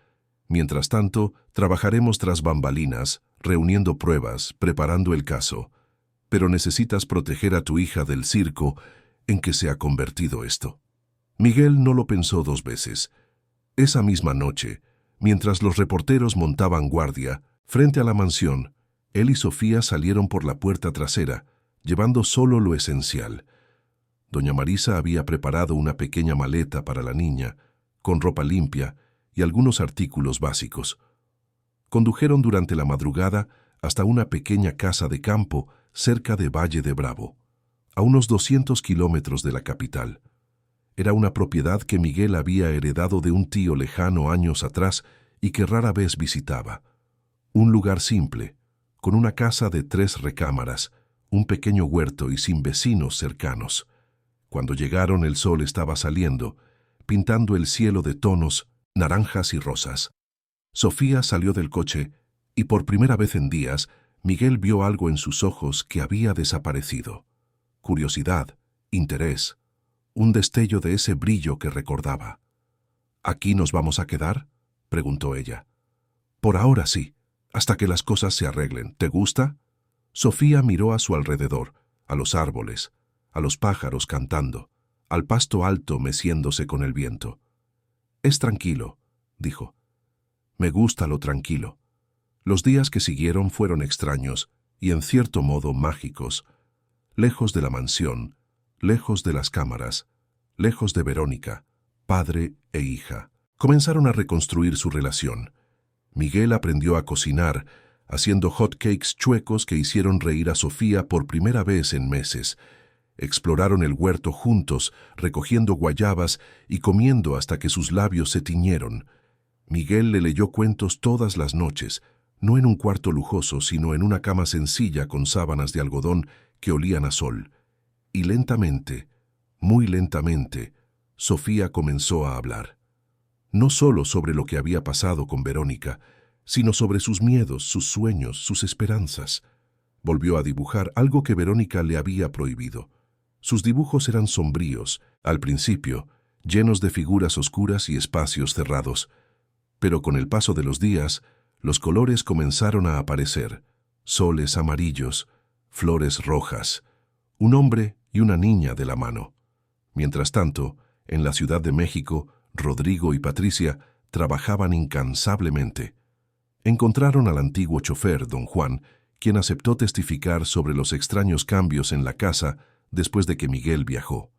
Mientras tanto, trabajaremos tras bambalinas, reuniendo pruebas, preparando el caso. Pero necesitas proteger a tu hija del circo en que se ha convertido esto. Miguel no lo pensó dos veces. Esa misma noche, mientras los reporteros montaban guardia, frente a la mansión, él y Sofía salieron por la puerta trasera, llevando solo lo esencial. Doña Marisa había preparado una pequeña maleta para la niña, con ropa limpia y algunos artículos básicos. Condujeron durante la madrugada hasta una pequeña casa de campo cerca de Valle de Bravo, a unos 200 kilómetros de la capital. Era una propiedad que Miguel había heredado de un tío lejano años atrás y que rara vez visitaba. Un lugar simple, con una casa de 3 recámaras, un pequeño huerto y sin vecinos cercanos. Cuando llegaron, el sol estaba saliendo, pintando el cielo de tonos naranjas y rosas. Sofía salió del coche y por primera vez en días, Miguel vio algo en sus ojos que había desaparecido. Curiosidad, interés, un destello de ese brillo que recordaba. ¿Aquí nos vamos a quedar?, preguntó ella. Por ahora sí, hasta que las cosas se arreglen. ¿Te gusta? Sofía miró a su alrededor, a los árboles, a los pájaros cantando, al pasto alto meciéndose con el viento. Es tranquilo, dijo. Me gusta lo tranquilo. Los días que siguieron fueron extraños y en cierto modo mágicos. Lejos de la mansión, lejos de las cámaras, lejos de Verónica, padre e hija. Comenzaron a reconstruir su relación. Miguel aprendió a cocinar, haciendo hot cakes chuecos que hicieron reír a Sofía por primera vez en meses. Exploraron el huerto juntos, recogiendo guayabas y comiendo hasta que sus labios se tiñeron. Miguel le leyó cuentos todas las noches, no en un cuarto lujoso, sino en una cama sencilla con sábanas de algodón que olían a sol. Y lentamente, muy lentamente, Sofía comenzó a hablar. No solo sobre lo que había pasado con Verónica, sino sobre sus miedos, sus sueños, sus esperanzas. Volvió a dibujar algo que Verónica le había prohibido. Sus dibujos eran sombríos, al principio, llenos de figuras oscuras y espacios cerrados. Pero con el paso de los días, los colores comenzaron a aparecer. Soles amarillos, flores rojas, un hombre y una niña de la mano. Mientras tanto, en la Ciudad de México, Rodrigo y Patricia trabajaban incansablemente. Encontraron al antiguo chofer, don Juan, quien aceptó testificar sobre los extraños cambios en la casa después de que Miguel viajó.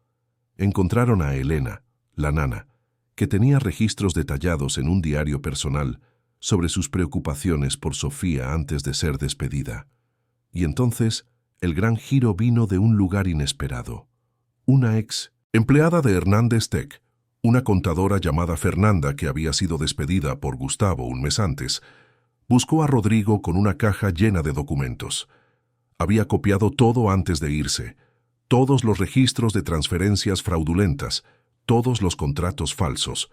Encontraron a Elena, la nana, que tenía registros detallados en un diario personal sobre sus preocupaciones por Sofía antes de ser despedida. Y entonces, el gran giro vino de un lugar inesperado. Una ex empleada de Hernández Tech, una contadora llamada Fernanda que había sido despedida por Gustavo un mes antes, buscó a Rodrigo con una caja llena de documentos. Había copiado todo antes de irse, todos los registros de transferencias fraudulentas, todos los contratos falsos,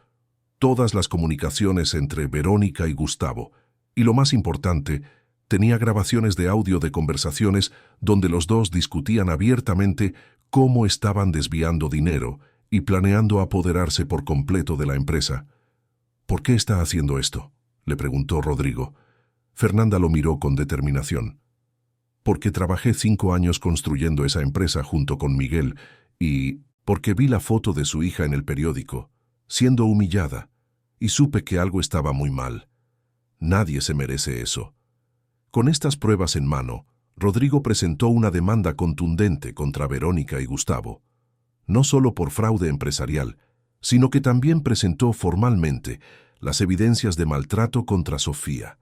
todas las comunicaciones entre Verónica y Gustavo, y lo más importante, tenía grabaciones de audio de conversaciones donde los dos discutían abiertamente cómo estaban desviando dinero y planeando apoderarse por completo de la empresa. ¿Por qué está haciendo esto?, le preguntó Rodrigo. Fernanda lo miró con determinación. Porque trabajé 5 años construyendo esa empresa junto con Miguel y porque vi la foto de su hija en el periódico, siendo humillada, y supe que algo estaba muy mal. Nadie se merece eso. Con estas pruebas en mano, Rodrigo presentó una demanda contundente contra Verónica y Gustavo, no solo por fraude empresarial, sino que también presentó formalmente las evidencias de maltrato contra Sofía,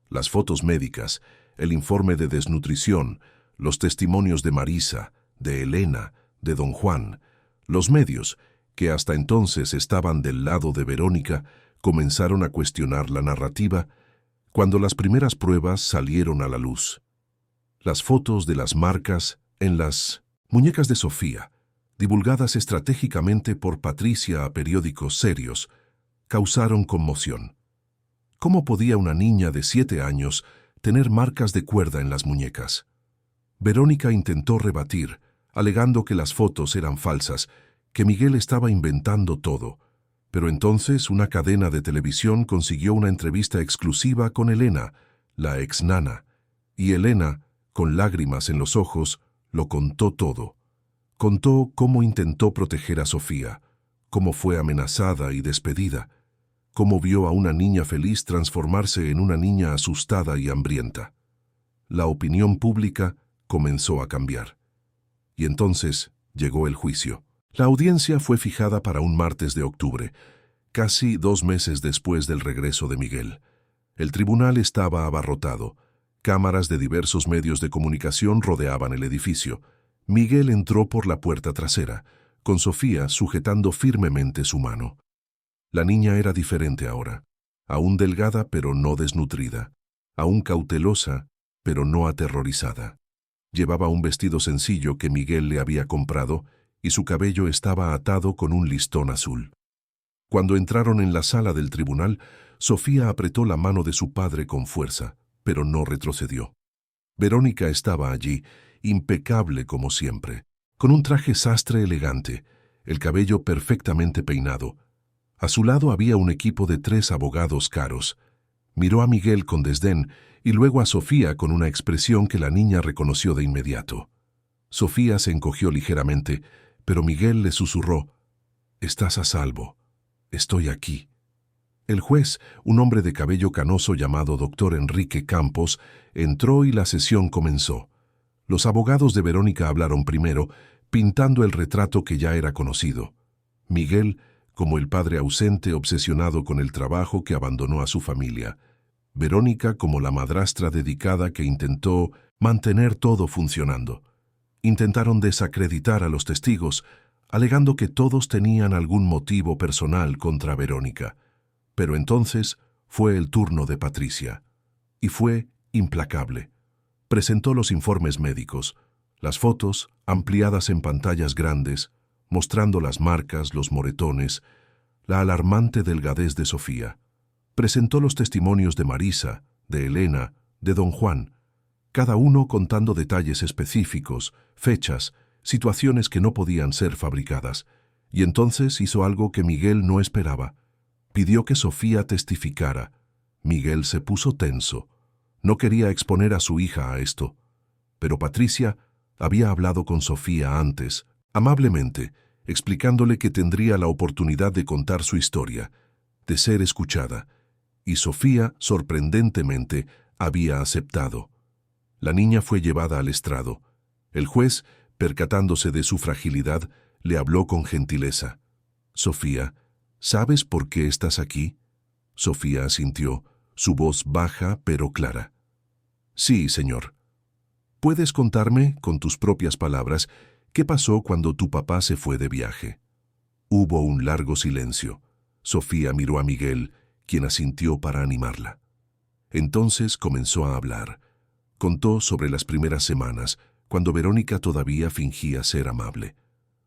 las fotos médicas, el informe de desnutrición, los testimonios de Marisa, de Elena, de don Juan. Los medios, que hasta entonces estaban del lado de Verónica, comenzaron a cuestionar la narrativa cuando las primeras pruebas salieron a la luz. Las fotos de las marcas en las muñecas de Sofía, divulgadas estratégicamente por Patricia a periódicos serios, causaron conmoción. ¿Cómo podía una niña de 7 años tener marcas de cuerda en las muñecas? Verónica intentó rebatir, alegando que las fotos eran falsas, que Miguel estaba inventando todo. Pero entonces una cadena de televisión consiguió una entrevista exclusiva con Elena, la exnana, y Elena, con lágrimas en los ojos, lo contó todo. Contó cómo intentó proteger a Sofía, cómo fue amenazada y despedida, cómo vio a una niña feliz transformarse en una niña asustada y hambrienta. La opinión pública comenzó a cambiar. Y entonces llegó el juicio. La audiencia fue fijada para un martes de octubre, casi 2 meses después del regreso de Miguel. El tribunal estaba abarrotado. Cámaras de diversos medios de comunicación rodeaban el edificio. Miguel entró por la puerta trasera, con Sofía sujetando firmemente su mano. La niña era diferente ahora, aún delgada pero no desnutrida, aún cautelosa pero no aterrorizada. Llevaba un vestido sencillo que Miguel le había comprado y su cabello estaba atado con un listón azul. Cuando entraron en la sala del tribunal, Sofía apretó la mano de su padre con fuerza, pero no retrocedió. Verónica estaba allí, impecable como siempre, con un traje sastre elegante, el cabello perfectamente peinado. A su lado había un equipo de 3 abogados caros. Miró a Miguel con desdén y luego a Sofía con una expresión que la niña reconoció de inmediato. Sofía se encogió ligeramente, pero Miguel le susurró: «Estás a salvo. Estoy aquí». El juez, un hombre de cabello canoso llamado doctor Enrique Campos, entró y la sesión comenzó. Los abogados de Verónica hablaron primero, pintando el retrato que ya era conocido. Miguel, como el padre ausente obsesionado con el trabajo que abandonó a su familia. Verónica como la madrastra dedicada que intentó mantener todo funcionando. Intentaron desacreditar a los testigos, alegando que todos tenían algún motivo personal contra Verónica. Pero entonces fue el turno de Patricia. Y fue implacable. Presentó los informes médicos, las fotos ampliadas en pantallas grandes, mostrando las marcas, los moretones, la alarmante delgadez de Sofía. Presentó los testimonios de Marisa, de Elena, de don Juan, cada uno contando detalles específicos, fechas, situaciones que no podían ser fabricadas. Y entonces hizo algo que Miguel no esperaba. Pidió que Sofía testificara. Miguel se puso tenso. No quería exponer a su hija a esto. Pero Patricia había hablado con Sofía antes, amablemente, explicándole que tendría la oportunidad de contar su historia, de ser escuchada. Y Sofía, sorprendentemente, había aceptado. La niña fue llevada al estrado. El juez, percatándose de su fragilidad, le habló con gentileza. «Sofía, ¿sabes por qué estás aquí?» Sofía asintió, su voz baja pero clara. «Sí, señor». «¿Puedes contarme, con tus propias palabras, qué pasó cuando tu papá se fue de viaje?» Hubo un largo silencio. Sofía miró a Miguel, quien asintió para animarla. Entonces comenzó a hablar. Contó sobre las primeras semanas, cuando Verónica todavía fingía ser amable,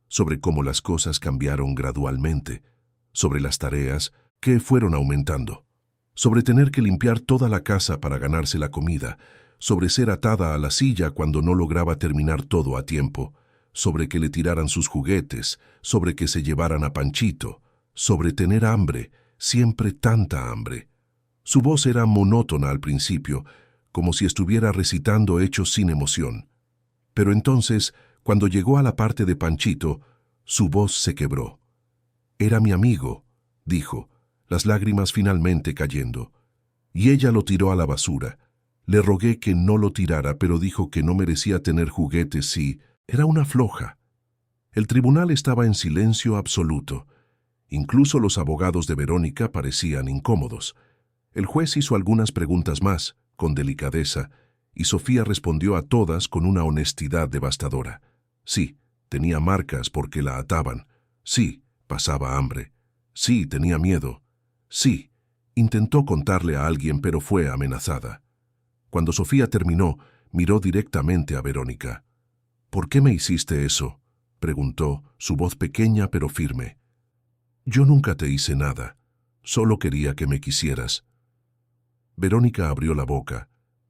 sobre cómo las cosas cambiaron gradualmente, sobre las tareas que fueron aumentando, sobre tener que limpiar toda la casa para ganarse la comida, sobre ser atada a la silla cuando no lograba terminar todo a tiempo, sobre que le tiraran sus juguetes, sobre que se llevaran a Panchito, sobre tener hambre, siempre tanta hambre. Su voz era monótona al principio, como si estuviera recitando hechos sin emoción. Pero entonces, cuando llegó a la parte de Panchito, su voz se quebró. «Era mi amigo», dijo, las lágrimas finalmente cayendo. «Y ella lo tiró a la basura. Le rogué que no lo tirara, pero dijo que no merecía tener juguetes y era una floja. El tribunal estaba en silencio absoluto. Incluso los abogados de Verónica parecían incómodos. El juez hizo algunas preguntas más, con delicadeza, y Sofía respondió a todas con una honestidad devastadora. Sí, tenía marcas porque la ataban. Sí, pasaba hambre. Sí, tenía miedo. Sí, intentó contarle a alguien, pero fue amenazada. Cuando Sofía terminó, miró directamente a Verónica. «¿Por qué me hiciste eso?», preguntó, su voz pequeña pero firme. «Yo nunca te hice nada. Solo quería que me quisieras». Verónica abrió la boca,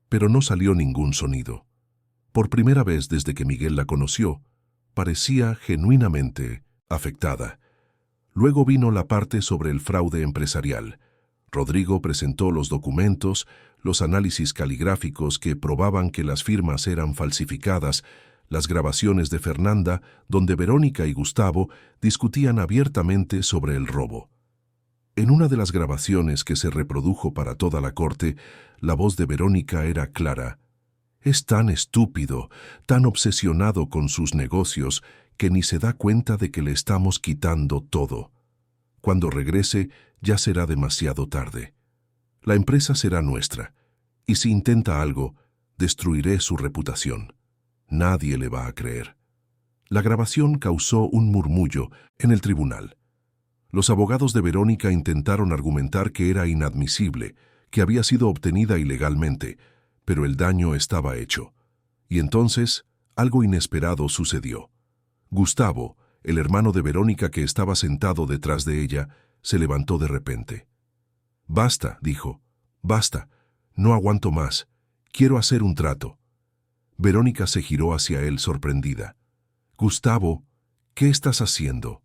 pero no salió ningún sonido. Por primera vez desde que Miguel la conoció, parecía genuinamente afectada. Luego vino la parte sobre el fraude empresarial. Rodrigo presentó los documentos, los análisis caligráficos que probaban que las firmas eran falsificadas, las grabaciones de Fernanda, donde Verónica y Gustavo discutían abiertamente sobre el robo. En una de las grabaciones que se reprodujo para toda la corte, la voz de Verónica era clara. «Es tan estúpido, tan obsesionado con sus negocios, que ni se da cuenta de que le estamos quitando todo. Cuando regrese, ya será demasiado tarde. La empresa será nuestra, y si intenta algo, destruiré su reputación. Nadie le va a creer». La grabación causó un murmullo en el tribunal. Los abogados de Verónica intentaron argumentar que era inadmisible, que había sido obtenida ilegalmente, pero el daño estaba hecho. Y entonces, algo inesperado sucedió. Gustavo, el hermano de Verónica que estaba sentado detrás de ella, se levantó de repente. «Basta», dijo, «basta, no aguanto más, quiero hacer un trato». Verónica se giró hacia él sorprendida. «Gustavo, ¿qué estás haciendo?».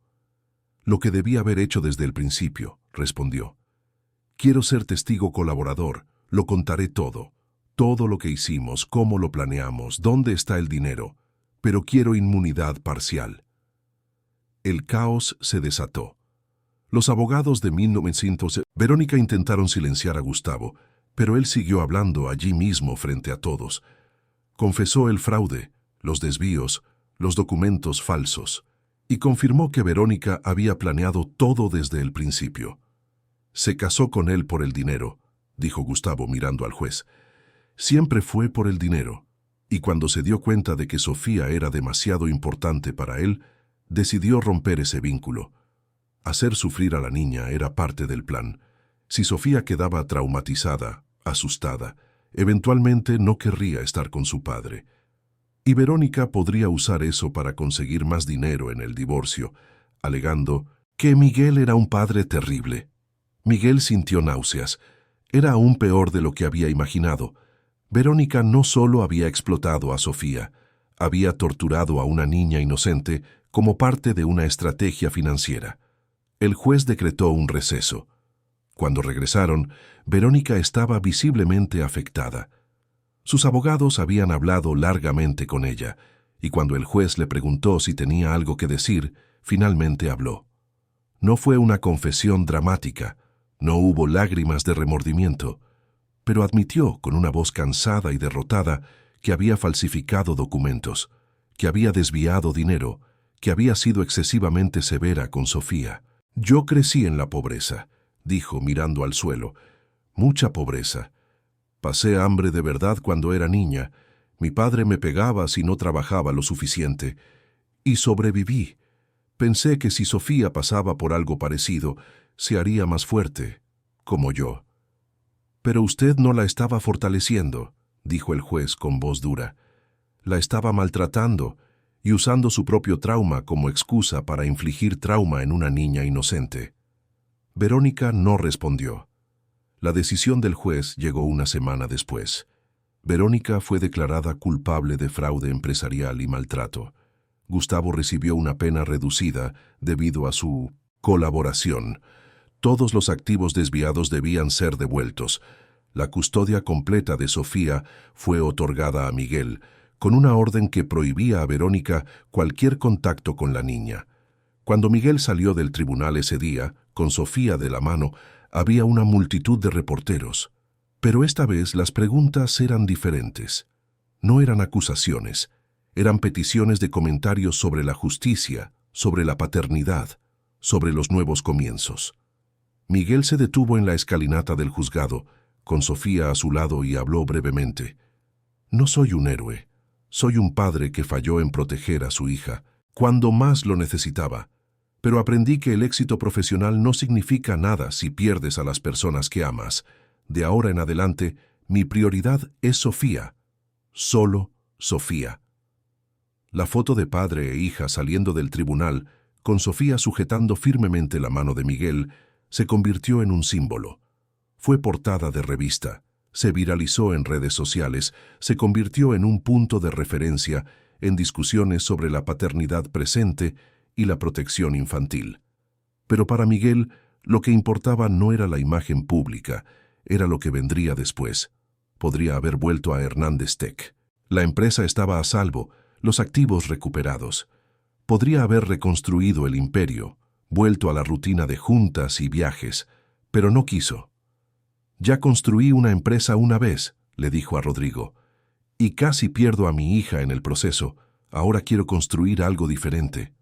«Lo que debí haber hecho desde el principio», respondió. «Quiero ser testigo colaborador, lo contaré todo. Todo lo que hicimos, cómo lo planeamos, dónde está el dinero, pero quiero inmunidad parcial». El caos se desató. Los abogados de 1900... Verónica intentaron silenciar a Gustavo, pero él siguió hablando allí mismo frente a todos. Confesó el fraude, los desvíos, los documentos falsos, y confirmó que Verónica había planeado todo desde el principio. «Se casó con él por el dinero», dijo Gustavo mirando al juez. «Siempre fue por el dinero, y cuando se dio cuenta de que Sofía era demasiado importante para él, decidió romper ese vínculo. Hacer sufrir a la niña era parte del plan. Si Sofía quedaba traumatizada, asustada, eventualmente no querría estar con su padre. Y Verónica podría usar eso para conseguir más dinero en el divorcio, alegando que Miguel era un padre terrible. Miguel sintió náuseas. Era aún peor de lo que había imaginado. Verónica no solo había explotado a Sofía, había torturado a una niña inocente como parte de una estrategia financiera. El juez decretó un receso. Cuando regresaron, Verónica estaba visiblemente afectada. Sus abogados habían hablado largamente con ella, y cuando el juez le preguntó si tenía algo que decir, finalmente habló. No fue una confesión dramática, no hubo lágrimas de remordimiento, pero admitió con una voz cansada y derrotada que había falsificado documentos, que había desviado dinero, que había sido excesivamente severa con Sofía. «Yo crecí en la pobreza», dijo mirando al suelo, «mucha pobreza. Pasé hambre de verdad cuando era niña. Mi padre me pegaba si no trabajaba lo suficiente. Y sobreviví. Pensé que si Sofía pasaba por algo parecido, se haría más fuerte, como yo». «Pero usted no la estaba fortaleciendo», dijo el juez con voz dura. «La estaba maltratando y usando su propio trauma como excusa para infligir trauma en una niña inocente». Verónica no respondió. La decisión del juez llegó una semana después. Verónica fue declarada culpable de fraude empresarial y maltrato. Gustavo recibió una pena reducida debido a su colaboración. Todos los activos desviados debían ser devueltos. La custodia completa de Sofía fue otorgada a Miguel, con una orden que prohibía a Verónica cualquier contacto con la niña. Cuando Miguel salió del tribunal ese día, con Sofía de la mano, había una multitud de reporteros. Pero esta vez las preguntas eran diferentes. No eran acusaciones, eran peticiones de comentarios sobre la justicia, sobre la paternidad, sobre los nuevos comienzos. Miguel se detuvo en la escalinata del juzgado, con Sofía a su lado, y habló brevemente. No soy un héroe, soy un padre que falló en proteger a su hija, cuando más lo necesitaba. Pero aprendí que el éxito profesional no significa nada si pierdes a las personas que amas. De ahora en adelante, mi prioridad es Sofía. Solo Sofía. La foto de padre e hija saliendo del tribunal, con Sofía sujetando firmemente la mano de Miguel, se convirtió en un símbolo. Fue portada de revista, se viralizó en redes sociales, se convirtió en un punto de referencia en discusiones sobre la paternidad presente y la protección infantil. Pero para Miguel, lo que importaba no era la imagen pública, era lo que vendría después. Podría haber vuelto a Hernández Tech. La empresa estaba a salvo, los activos recuperados. Podría haber reconstruido el imperio, vuelto a la rutina de juntas y viajes, pero no quiso. Ya construí una empresa una vez, le dijo a Rodrigo, y casi pierdo a mi hija en el proceso. Ahora quiero construir algo diferente.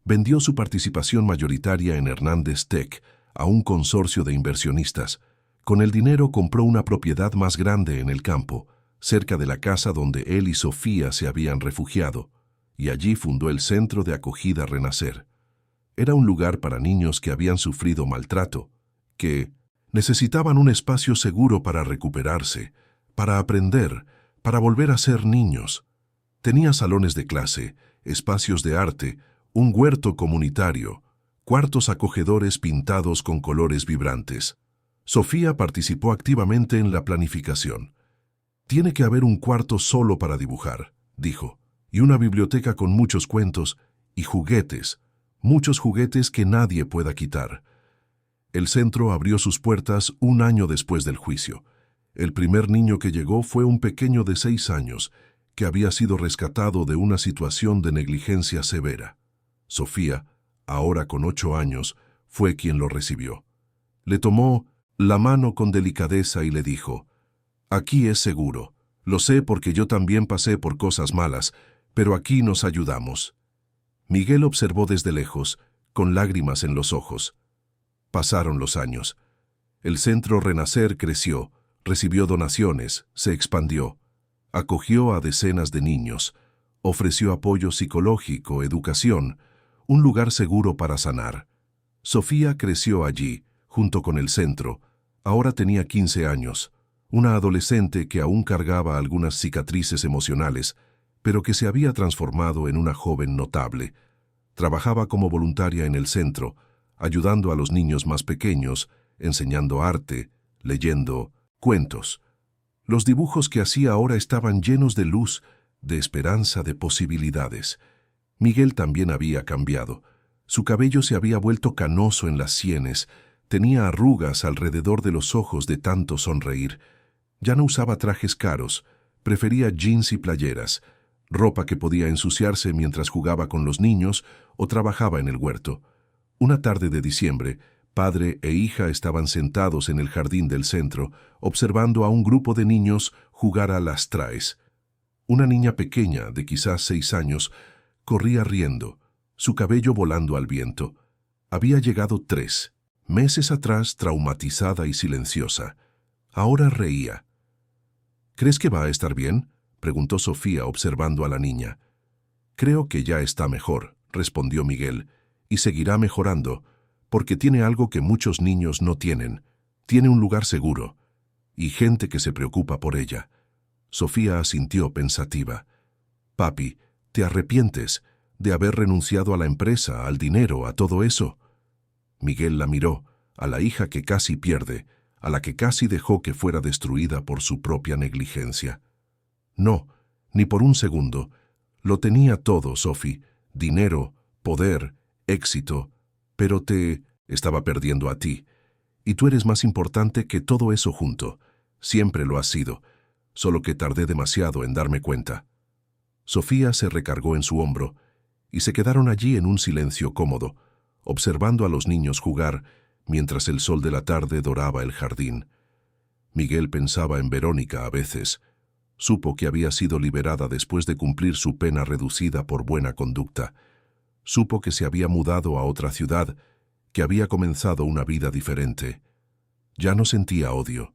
Vendió su participación mayoritaria en Hernández Tech a un consorcio de inversionistas. Con el dinero compró una propiedad más grande en el campo, cerca de la casa donde él y Sofía se habían refugiado, y allí fundó el Centro de Acogida Renacer. Era un lugar para niños que habían sufrido maltrato, que necesitaban un espacio seguro para recuperarse, para aprender, para volver a ser niños. Tenía salones de clase, espacios de arte, un huerto comunitario, cuartos acogedores pintados con colores vibrantes. Sofía participó activamente en la planificación. Tiene que haber un cuarto solo para dibujar, dijo, y una biblioteca con muchos cuentos y juguetes, muchos juguetes que nadie pueda quitar. El centro abrió sus puertas un año después del juicio. El primer niño que llegó fue un pequeño de 6 años, que había sido rescatado de una situación de negligencia severa. Sofía, ahora con 8 años, fue quien lo recibió. Le tomó la mano con delicadeza y le dijo, «Aquí es seguro. Lo sé porque yo también pasé por cosas malas, pero aquí nos ayudamos». Miguel observó desde lejos, con lágrimas en los ojos. Pasaron los años. El Centro Renacer creció, recibió donaciones, se expandió, acogió a decenas de niños, ofreció apoyo psicológico, educación, un lugar seguro para sanar. Sofía creció allí, junto con el centro. Ahora tenía 15 años, una adolescente que aún cargaba algunas cicatrices emocionales, pero que se había transformado en una joven notable. Trabajaba como voluntaria en el centro, ayudando a los niños más pequeños, enseñando arte, leyendo cuentos. Los dibujos que hacía ahora estaban llenos de luz, de esperanza, de posibilidades. Miguel también había cambiado. Su cabello se había vuelto canoso en las sienes, tenía arrugas alrededor de los ojos de tanto sonreír. Ya no usaba trajes caros, prefería jeans y playeras, ropa que podía ensuciarse mientras jugaba con los niños o trabajaba en el huerto. Una tarde de diciembre, padre e hija estaban sentados en el jardín del centro, observando a un grupo de niños jugar a las traes. Una niña pequeña, de quizás 6 años, corría riendo, su cabello volando al viento. Había llegado 3 meses atrás, traumatizada y silenciosa. Ahora reía. «¿Crees que va a estar bien?», preguntó Sofía observando a la niña. «Creo que ya está mejor», respondió Miguel, «y seguirá mejorando, porque tiene algo que muchos niños no tienen. Tiene un lugar seguro, y gente que se preocupa por ella». Sofía asintió pensativa. «Papi, ¿te arrepientes de haber renunciado a la empresa, al dinero, a todo eso?» Miguel la miró, a la hija que casi pierde, a la que casi dejó que fuera destruida por su propia negligencia. «No, ni por un segundo. Lo tenía todo, Sophie, dinero, poder, éxito, pero te estaba perdiendo a ti. Y tú eres más importante que todo eso junto. Siempre lo has sido, solo que tardé demasiado en darme cuenta». Sofía se recargó en su hombro, y se quedaron allí en un silencio cómodo, observando a los niños jugar, mientras el sol de la tarde doraba el jardín. Miguel pensaba en Verónica a veces. Supo que había sido liberada después de cumplir su pena reducida por buena conducta. Supo que se había mudado a otra ciudad, que había comenzado una vida diferente. Ya no sentía odio,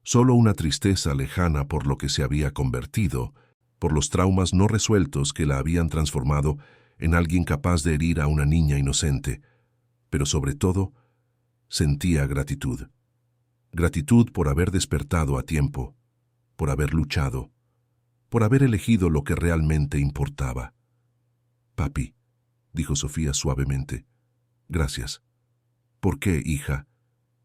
solo una tristeza lejana por lo que se había convertido, por los traumas no resueltos que la habían transformado en alguien capaz de herir a una niña inocente. Pero sobre todo, sentía gratitud. Gratitud por haber despertado a tiempo, por haber luchado, por haber elegido lo que realmente importaba. «Papi», dijo Sofía suavemente, «gracias». «¿Por qué, hija?»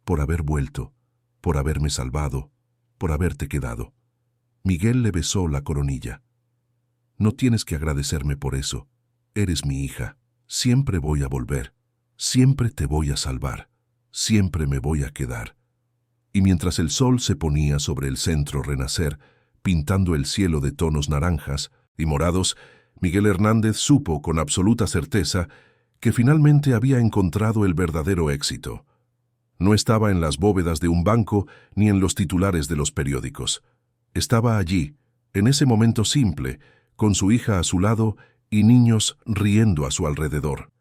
«Por haber vuelto, por haberme salvado, por haberte quedado». Miguel le besó la coronilla. «No tienes que agradecerme por eso. Eres mi hija. Siempre voy a volver. Siempre te voy a salvar. Siempre me voy a quedar». Y mientras el sol se ponía sobre el centro Renacer, pintando el cielo de tonos naranjas y morados, Miguel Hernández supo con absoluta certeza que finalmente había encontrado el verdadero éxito. No estaba en las bóvedas de un banco ni en los titulares de los periódicos. Estaba allí, en ese momento simple, con su hija a su lado y niños riendo a su alrededor.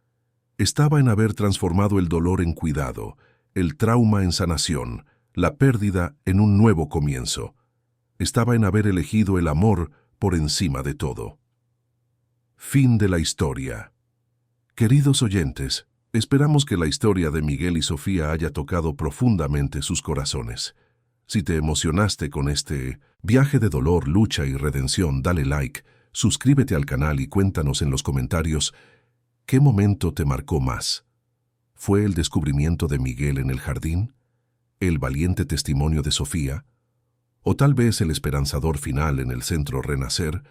Estaba en haber transformado el dolor en cuidado, el trauma en sanación, la pérdida en un nuevo comienzo. Estaba en haber elegido el amor por encima de todo. Fin de la historia. Queridos oyentes, esperamos que la historia de Miguel y Sofía haya tocado profundamente sus corazones. Si te emocionaste con este viaje de dolor, lucha y redención, dale like, suscríbete al canal y cuéntanos en los comentarios ¿qué momento te marcó más? ¿Fue el descubrimiento de Miguel en el jardín? ¿El valiente testimonio de Sofía? ¿O tal vez el esperanzador final en el centro Renacer?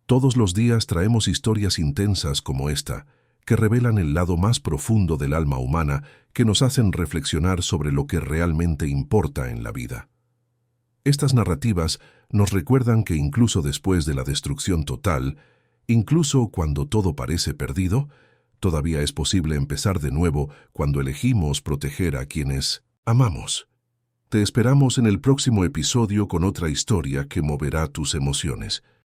Todos los días traemos historias intensas como esta, que revelan el lado más profundo del alma humana, que nos hacen reflexionar sobre lo que realmente importa en la vida. Estas narrativas nos recuerdan que incluso después de la destrucción total, incluso cuando todo parece perdido, todavía es posible empezar de nuevo cuando elegimos proteger a quienes amamos. Te esperamos en el próximo episodio con otra historia que moverá tus emociones.